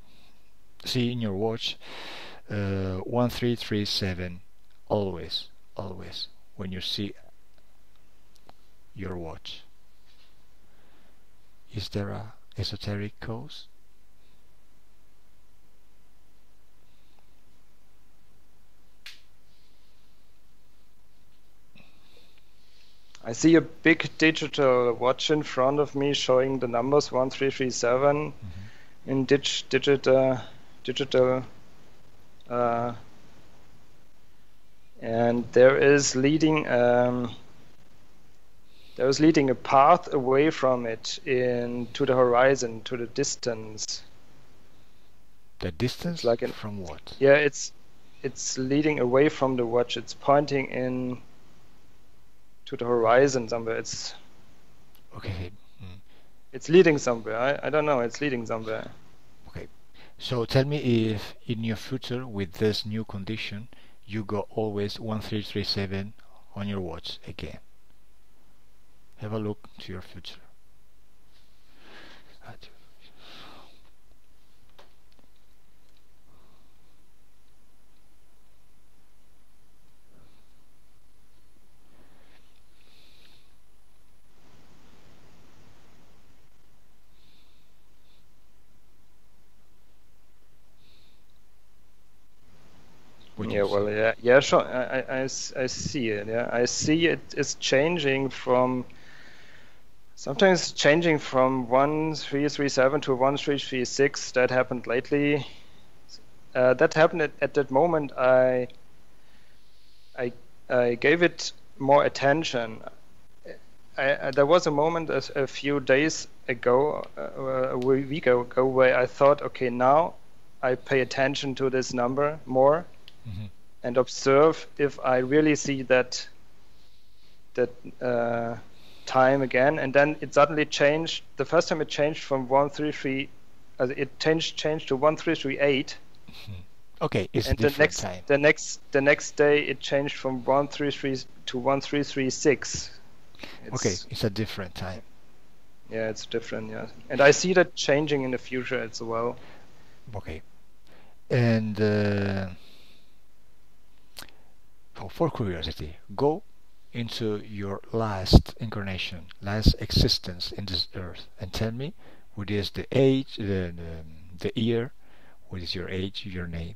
see in your watch 1337 always? always when you see your watch? Is there a esoteric cause? I see a big digital watch in front of me showing the numbers 1337 in digital, and there is leading a path away from it to the horizon, to the distance. The distance like from what? Yeah, it's leading away from the watch. It's pointing in to the horizon somewhere. It's okay. It's leading somewhere. I don't know. It's leading somewhere. Okay. So tell me if in your future with this new condition you go always 1337 on your watch again. Have a look to your future. Yeah, sure. I see it. Yeah, I see it is changing from sometimes changing from 1337 to 1336. That happened lately. That happened at that moment. I gave it more attention. There was a moment a few days ago, a week ago, where I thought, okay, now I pay attention to this number more. And observe if I really see that time again, and then it suddenly changed. The first time it changed from 133, it changed to 1338. Okay, it's and different time. The next day it changed from 133 to 1336. Okay, it's a different time. Yeah, it's different. Yeah, and I see that changing in the future as well. Okay, and. For curiosity, go into your last incarnation, last existence in this earth, and tell me what is the age, the year, what is your age, your name.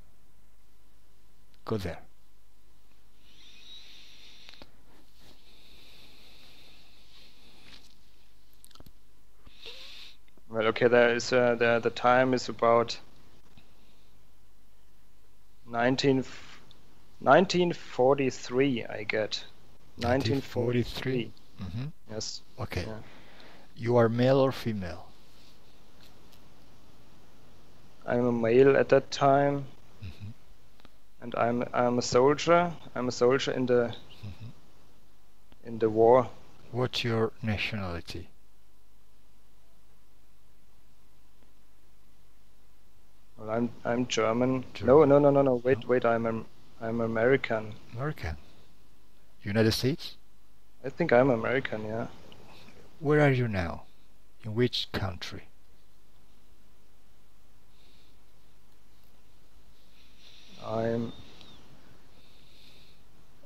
Go there. Well, okay, there is the time is about 1943, I get. 1943. Yes. Okay. Yeah. You are male or female? I'm a male at that time, and I'm a soldier. I'm a soldier in the war. What's your nationality? Well, I'm German. No. Wait. I'm American. American. United States? I think I'm American, yeah. Where are you now? In which country?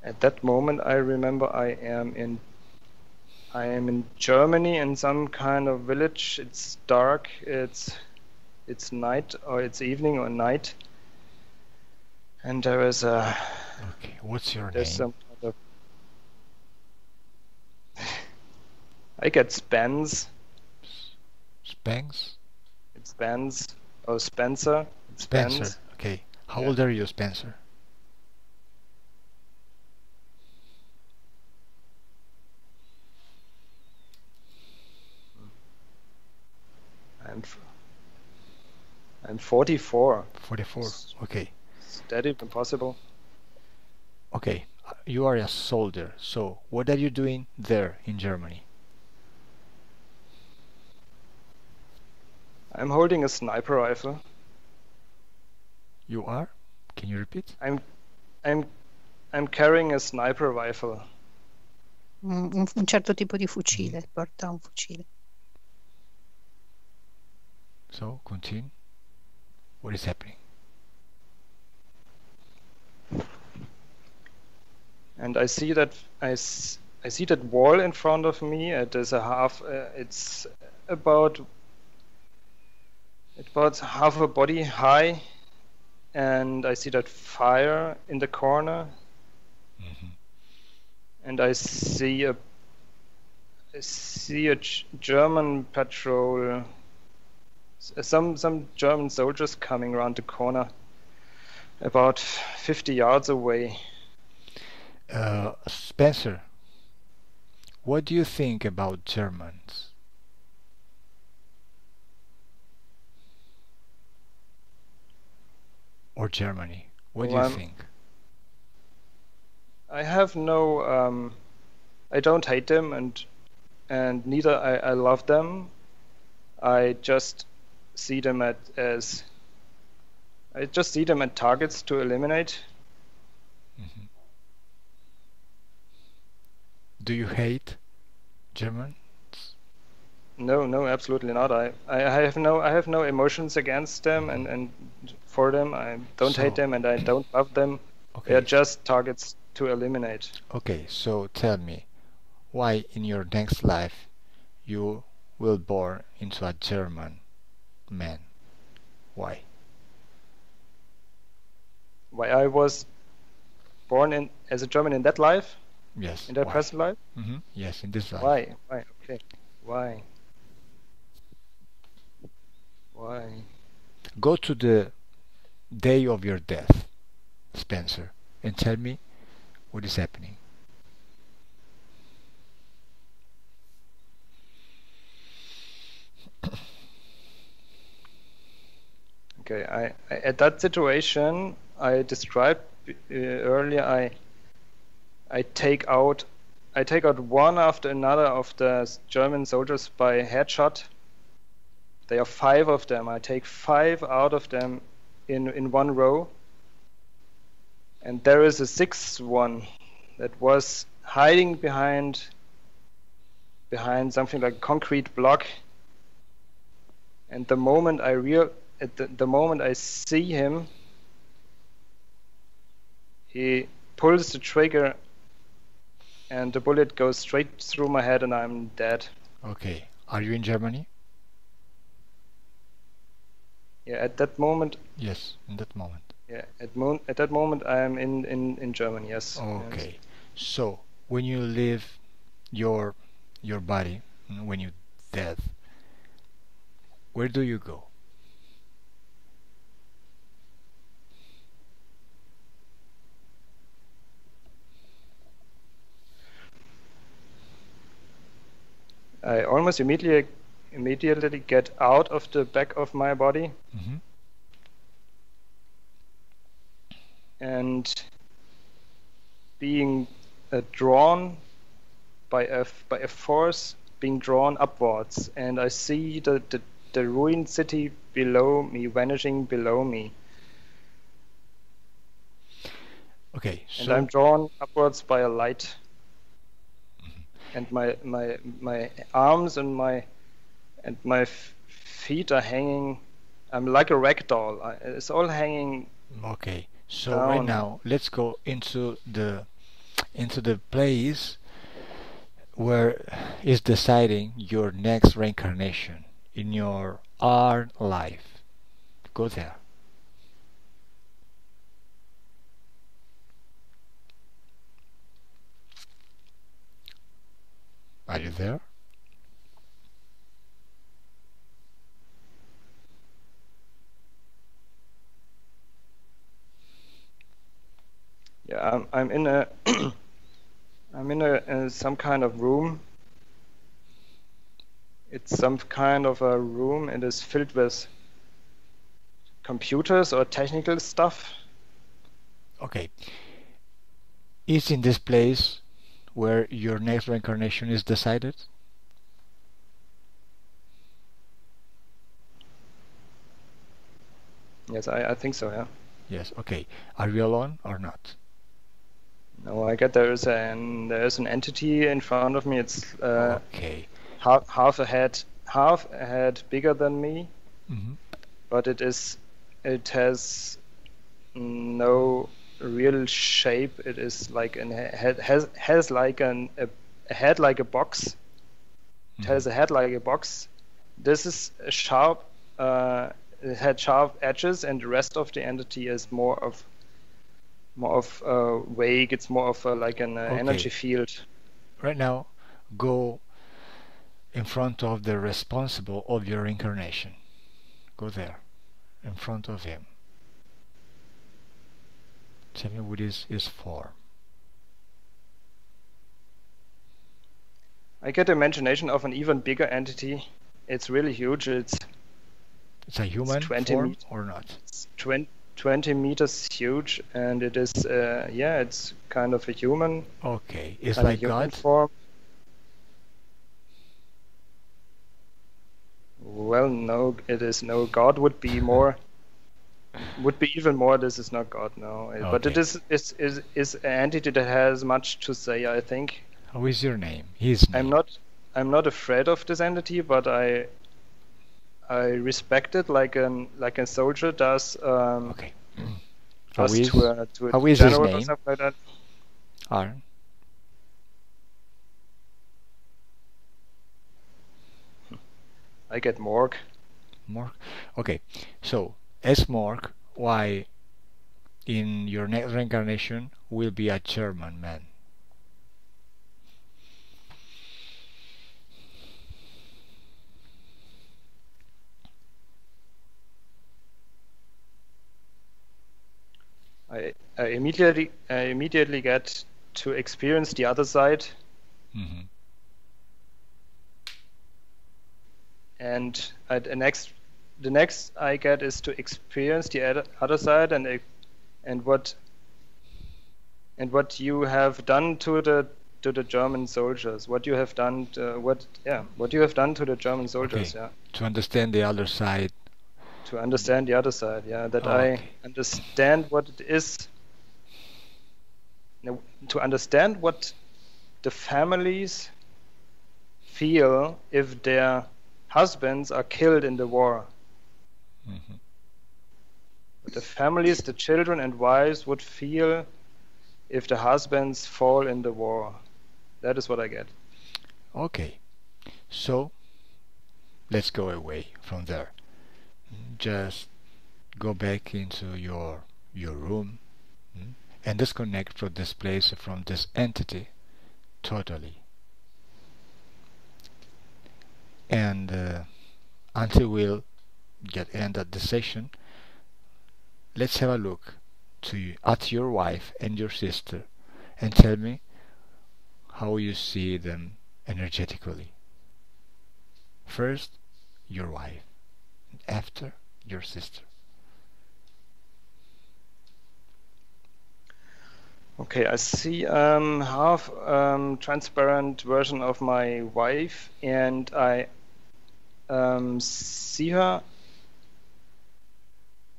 At that moment I remember I am in Germany, in some kind of village. It's dark. It's night, or it's evening or night. And there is a... Okay, what's your there's name? Some kind of... I get Spence. Spence? It's Spence. Oh, Spencer. It's Spencer. Spence. Okay. How old are you, Spencer? I'm 44. 44. Okay. Is that even possible? Okay. You are a soldier. So, what are you doing there in Germany? I'm holding a sniper rifle. You are? Can you repeat? I'm carrying a sniper rifle. Un certo tipo di fucile, porta un fucile. So, continue. What is happening? and I see that I see that wall in front of me. It is a half. It's about half a body high, and I see that fire in the corner, and I see a German patrol. Some German soldiers coming around the corner, about 50 yards away. Spencer, what do you think about Germans? Or Germany? What do you think? I have no. I don't hate them, and neither I love them. I just see them as targets to eliminate. Do you hate Germans? No, absolutely not. I have no emotions against them and for them. I don't hate them and I don't love them. Okay. They are just targets to eliminate. Okay, so tell me, why in your next life you will born into a German man? Why? Why I was born as a German in that life? Yes. In that why? present life? Yes, in this life. Why? Okay. Why? Go to the day of your death, Spencer, and tell me what is happening. Okay, I at that situation I described earlier, I take out one after another of the German soldiers by headshot. There are 5 of them. I take 5 out of them in one row, and there is a 6th one that was hiding behind something like a concrete block. And the moment the moment I see him, he pulls the trigger and the bullet goes straight through my head and I'm dead. Okay. Are you in Germany? Yeah, at that moment. Yes, in that moment. Yeah, at that moment I am in Germany, yes. Okay. Yes. So, when you leave your body, when you dead, where do you go? I almost immediately get out of the back of my body, and being drawn by a force, being drawn upwards, and I see the ruined city below me, vanishing below me. Okay, so and I'm drawn upwards by a light. And my arms and my feet are hanging. I'm like a rag doll. It's all hanging. Okay, so down. Right now let's go into the place where is deciding your next reincarnation in your Arn life. Go there. Are you there? Yeah, I'm in a some kind of room. It's some kind of a room. It is filled with computers or technical stuff. Okay. Is in this place where your next reincarnation is decided? Yes, I think so, yeah. Yes, okay. Are you alone or not? No, I get there is an entity in front of me. It's okay. half a head bigger than me, Mm-hmm. but it has no real shape. It is like an has like a head like a box. It has a head like a box. This is a sharp. It had sharp edges, and the rest of the entity is more of vague. It's more of like an energy field. Right now, go in front of the responsible of your incarnation. Go there, in front of him. Tell me what is his form. I get the imagination of an even bigger entity. It's really huge. It's a human 20 form or not? It's 20 meters huge, and it is yeah, it's kind of a human. Okay, it's like God form. Well, no, it is no. God would be more. Would be even more. This is not God, no. Okay. But it is an entity that has much to say, I think. How is your name? His name. I'm not afraid of this entity, but I respect it like a soldier does. Okay. How is his name? Or something like that. Arn. I get Morg. Morg. Okay. So as Morg, why in your next reincarnation will be a German man? I immediately get to experience the other side. Mm-hmm. And the next I get is to experience the other side and what you have done to the German soldiers. What you have done what you have done to the German soldiers. Okay. To understand the other side. To understand the other side, that I understand what it is. To understand what the families feel if their husbands are killed in the war. Mm-hmm. What the families, the children and wives would feel if the husbands fall in the war. That is what I get. Okay, so let's go away from there. Just go back into your room and disconnect from this place, from this entity, totally. And until we'll end the session, let's have a look at your wife and your sister and tell me how you see them energetically. First, your wife. After, your sister. Okay, I see half transparent version of my wife, and I see her.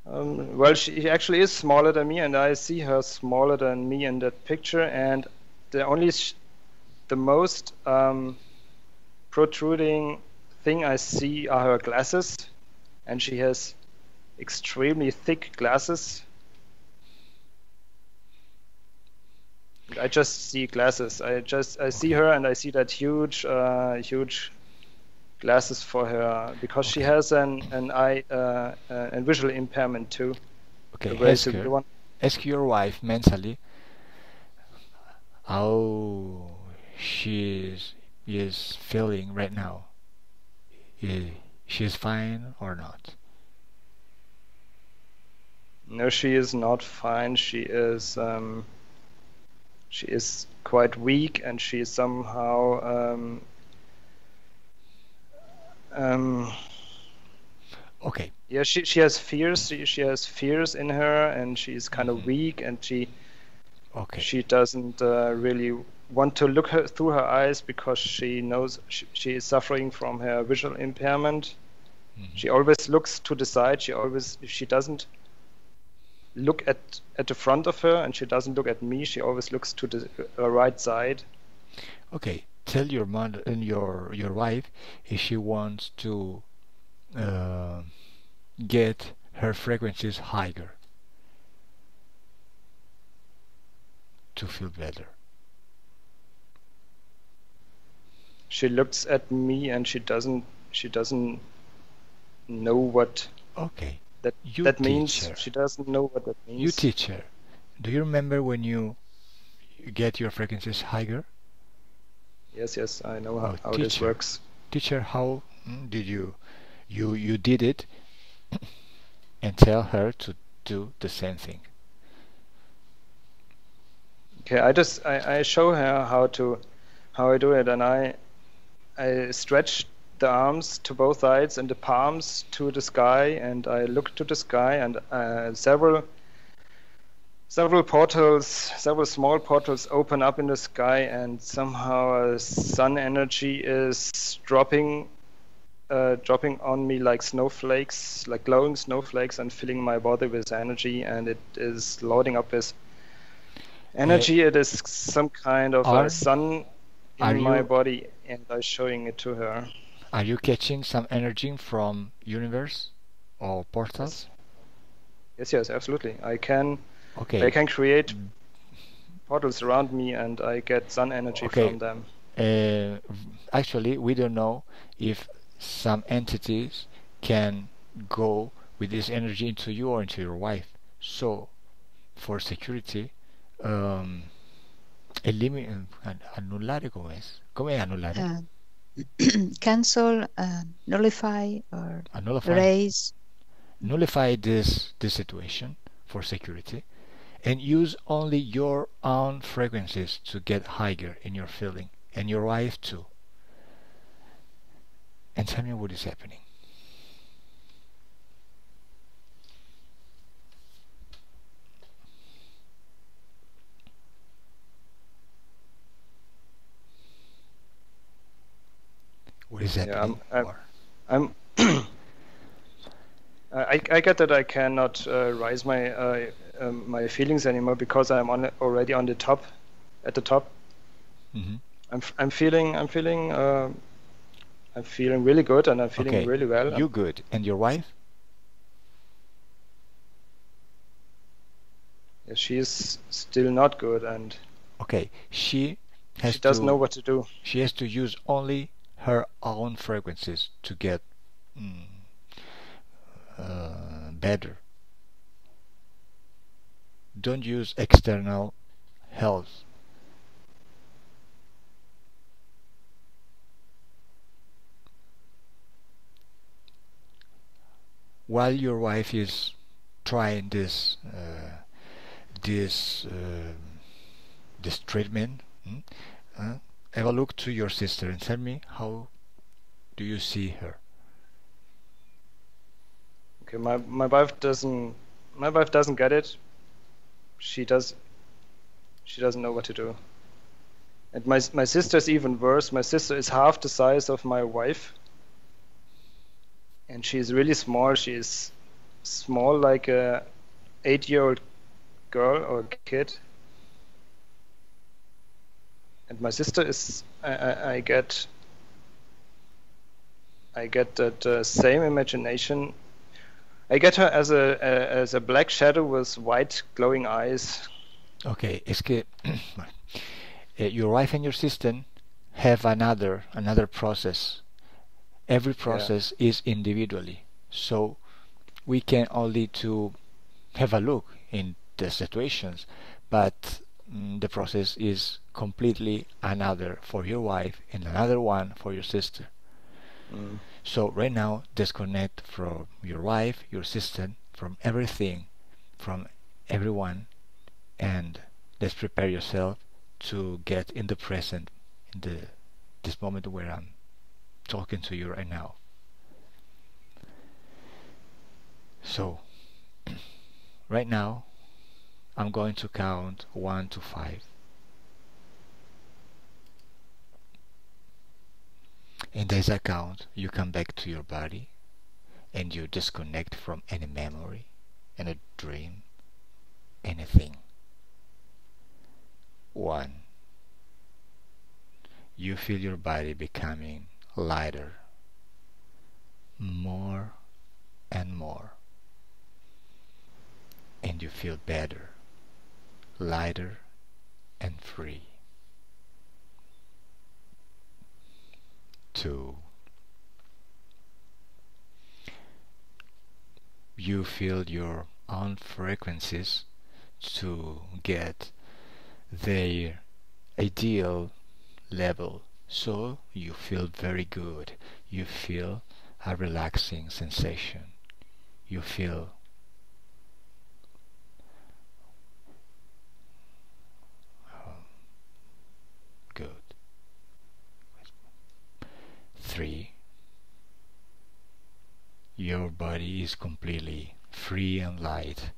Well, she actually is smaller than me, and I see her smaller than me in that picture. And the most protruding thing I see are her glasses. And she has extremely thick glasses. I just see glasses. I see her, and I see that huge glasses for her because she has an eye and visual impairment too. Okay, ask your wife mentally how she is feeling right now. She is fine or not? No, she is not fine. She is quite weak, and she is somehow okay. Yeah, she has fears. She has fears in her, and she's kind of weak, and she doesn't really want to look through her eyes because she knows she is suffering from her visual impairment. She always looks to the side. She doesn't look at the front of her, and she doesn't look at me. She always looks to the right side. Okay, tell your mother and your wife if she wants to get her frequencies higher. to feel better? She looks at me and she doesn't know what Okay. that You that teach means. her. She doesn't know what that You means. teach her. Do you remember when you get your frequencies higher? Yes, I know Oh, how this teacher. works. Teach her how did you did it, and tell her to do the same thing. Okay, I show her how I do it, and I stretch the arms to both sides and the palms to the sky, and I look to the sky, and several portals, several small portals open up in the sky, and somehow sun energy is dropping on me like snowflakes, like glowing snowflakes, and filling my body with energy, and it is loading up with energy. It is some kind of a sun in my body, and I'm showing it to her. Are you catching some energy from universe or portals? Yes, absolutely. I can Okay. create portals around me, and I get sun energy from them. Actually, we don't know if some entities can go with this energy into you or into your wife. So, for security, annullare come es? Come annullare? Cancel, nullify, or erase. Nullify this situation for security, and use only your own frequencies to get higher in your feeling, and your wife too. And tell me what is happening. What is happening? I get that I cannot rise my my feelings anymore because I'm already on the top, at the top. Mm-hmm. I'm feeling really good, and I'm feeling really well. You good, and your wife? Yeah, she's still not good, and she doesn't know what to do. She has to use only her own frequencies to get better. Don't use external help. While your wife is trying this treatment, have a look to your sister and tell me, how do you see her? Okay, my wife doesn't get it. She doesn't know what to do. And my sister's even worse. My sister is half the size of my wife, and she's really small. She is small like a 8-year-old girl or kid. And my sister is I get that same imagination. I get her as a black shadow with white glowing eyes. Okay, es que your wife and your sister have another process. Every process is individually, so we can only to have a look in the situations, but the process is completely another for your wife and another one for your sister. So right now, disconnect from your wife, your sister, from everything, from everyone, and let's prepare yourself to get in the present, in this moment where I'm talking to you right now. So right now, I'm going to count 1 to 5. In this account, you come back to your body and you disconnect from any memory, any dream, anything. 1. You feel your body becoming lighter, more and more, and you feel better, lighter and free. 2. You feel your own frequencies to get their ideal level, so you feel very good. You feel a relaxing sensation. You feel good. 3. Your body is completely free and light,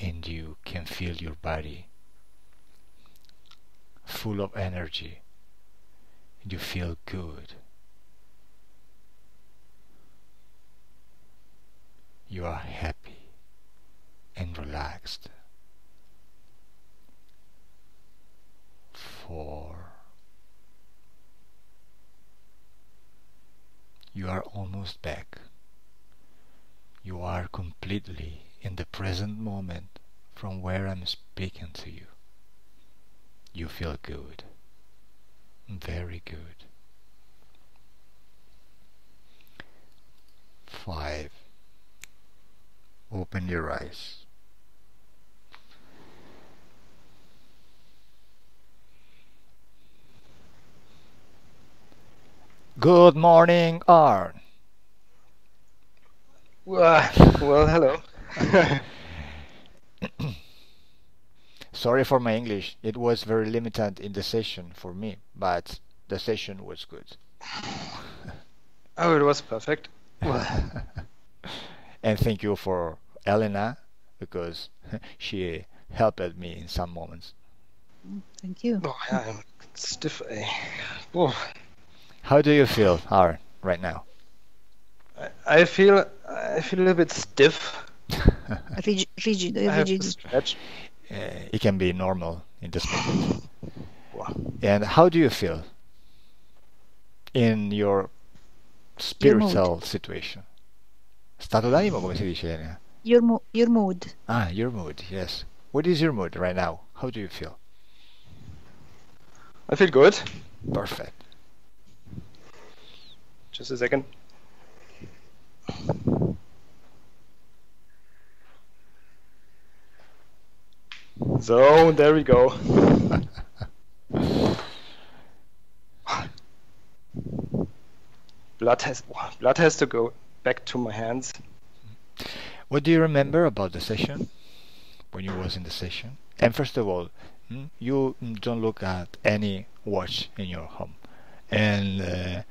and you can feel your body full of energy. You feel good. You are happy and relaxed. 4. You are almost back. You are completely in the present moment from where I'm speaking to you. You feel good. Very good. 5. Open your eyes. Good morning, Arn. Well, hello. Sorry for my English. It was very limited in the session for me, but the session was good. Oh, it was perfect. And thank you for Elena, because she helped me in some moments. Thank you. Oh, yeah, I'm stiff. Oh. How do you feel, Arn, right now? I feel a little bit stiff. Rigido, I have to rigido. stretch. It can be normal in this moment. Wow. And how do you feel in your spiritual situation? Stato d'animo, come si dice, Elena? Your mood. Ah, your mood, yes. What is your mood right now? How do you feel? I feel good. Perfect. Just a second. So, there we go. Blood has to go back to my hands. What do you remember about the session? When you was in the session? And first of all, you don't look at any watch in your home. And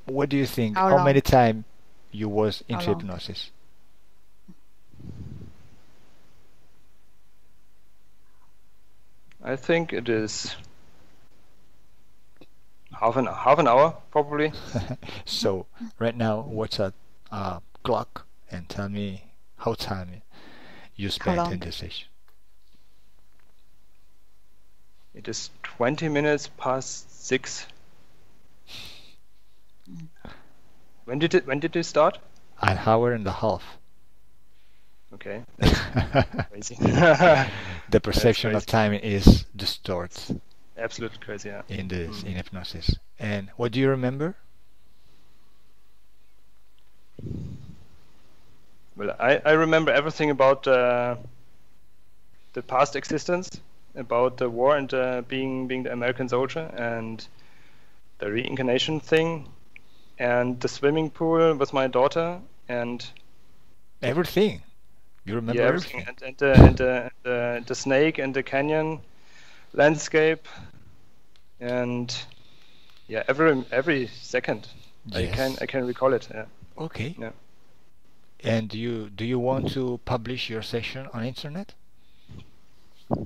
what do you think? How many time you was into hypnosis? I think it is half an hour, probably. So right now, watch a clock and tell me how time you spent in the session. It is 20 minutes past 6. When did it start? An hour and a half. Okay. Crazy. The perception of time is distorted. Absolutely crazy, yeah. In hypnosis. And what do you remember? Well, I remember everything about the past existence, about the war and being the American soldier, and the reincarnation thing, and the swimming pool with my daughter, and everything. You remember everything? And the snake and the canyon landscape, and yeah, every second. Yes. I can recall it. Yeah. Okay. Yeah. And do you want to publish your session on internet?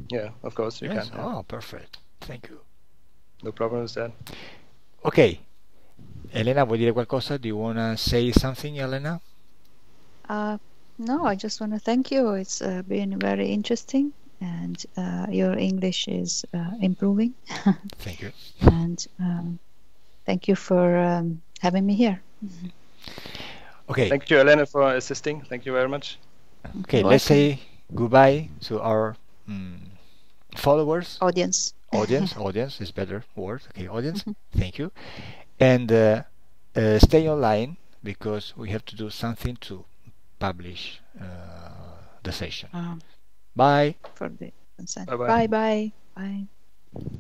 Yeah, of course you yes. can. Yeah. Oh, perfect. Thank you. No problem with that. Okay. Elena, vuoi dire qualcosa? Do you want to say something, Elena? No, I just want to thank you. It's been very interesting, and your English is improving. Thank you. And thank you for having me here. Okay. Thank you, Elena, for assisting. Thank you very much. Okay, let's say goodbye to our followers, Audience. audience is better word. Okay, audience. Thank you. And stay online because we have to do something to publish the session. Bye. For the consent. Bye-bye. Bye. Bye.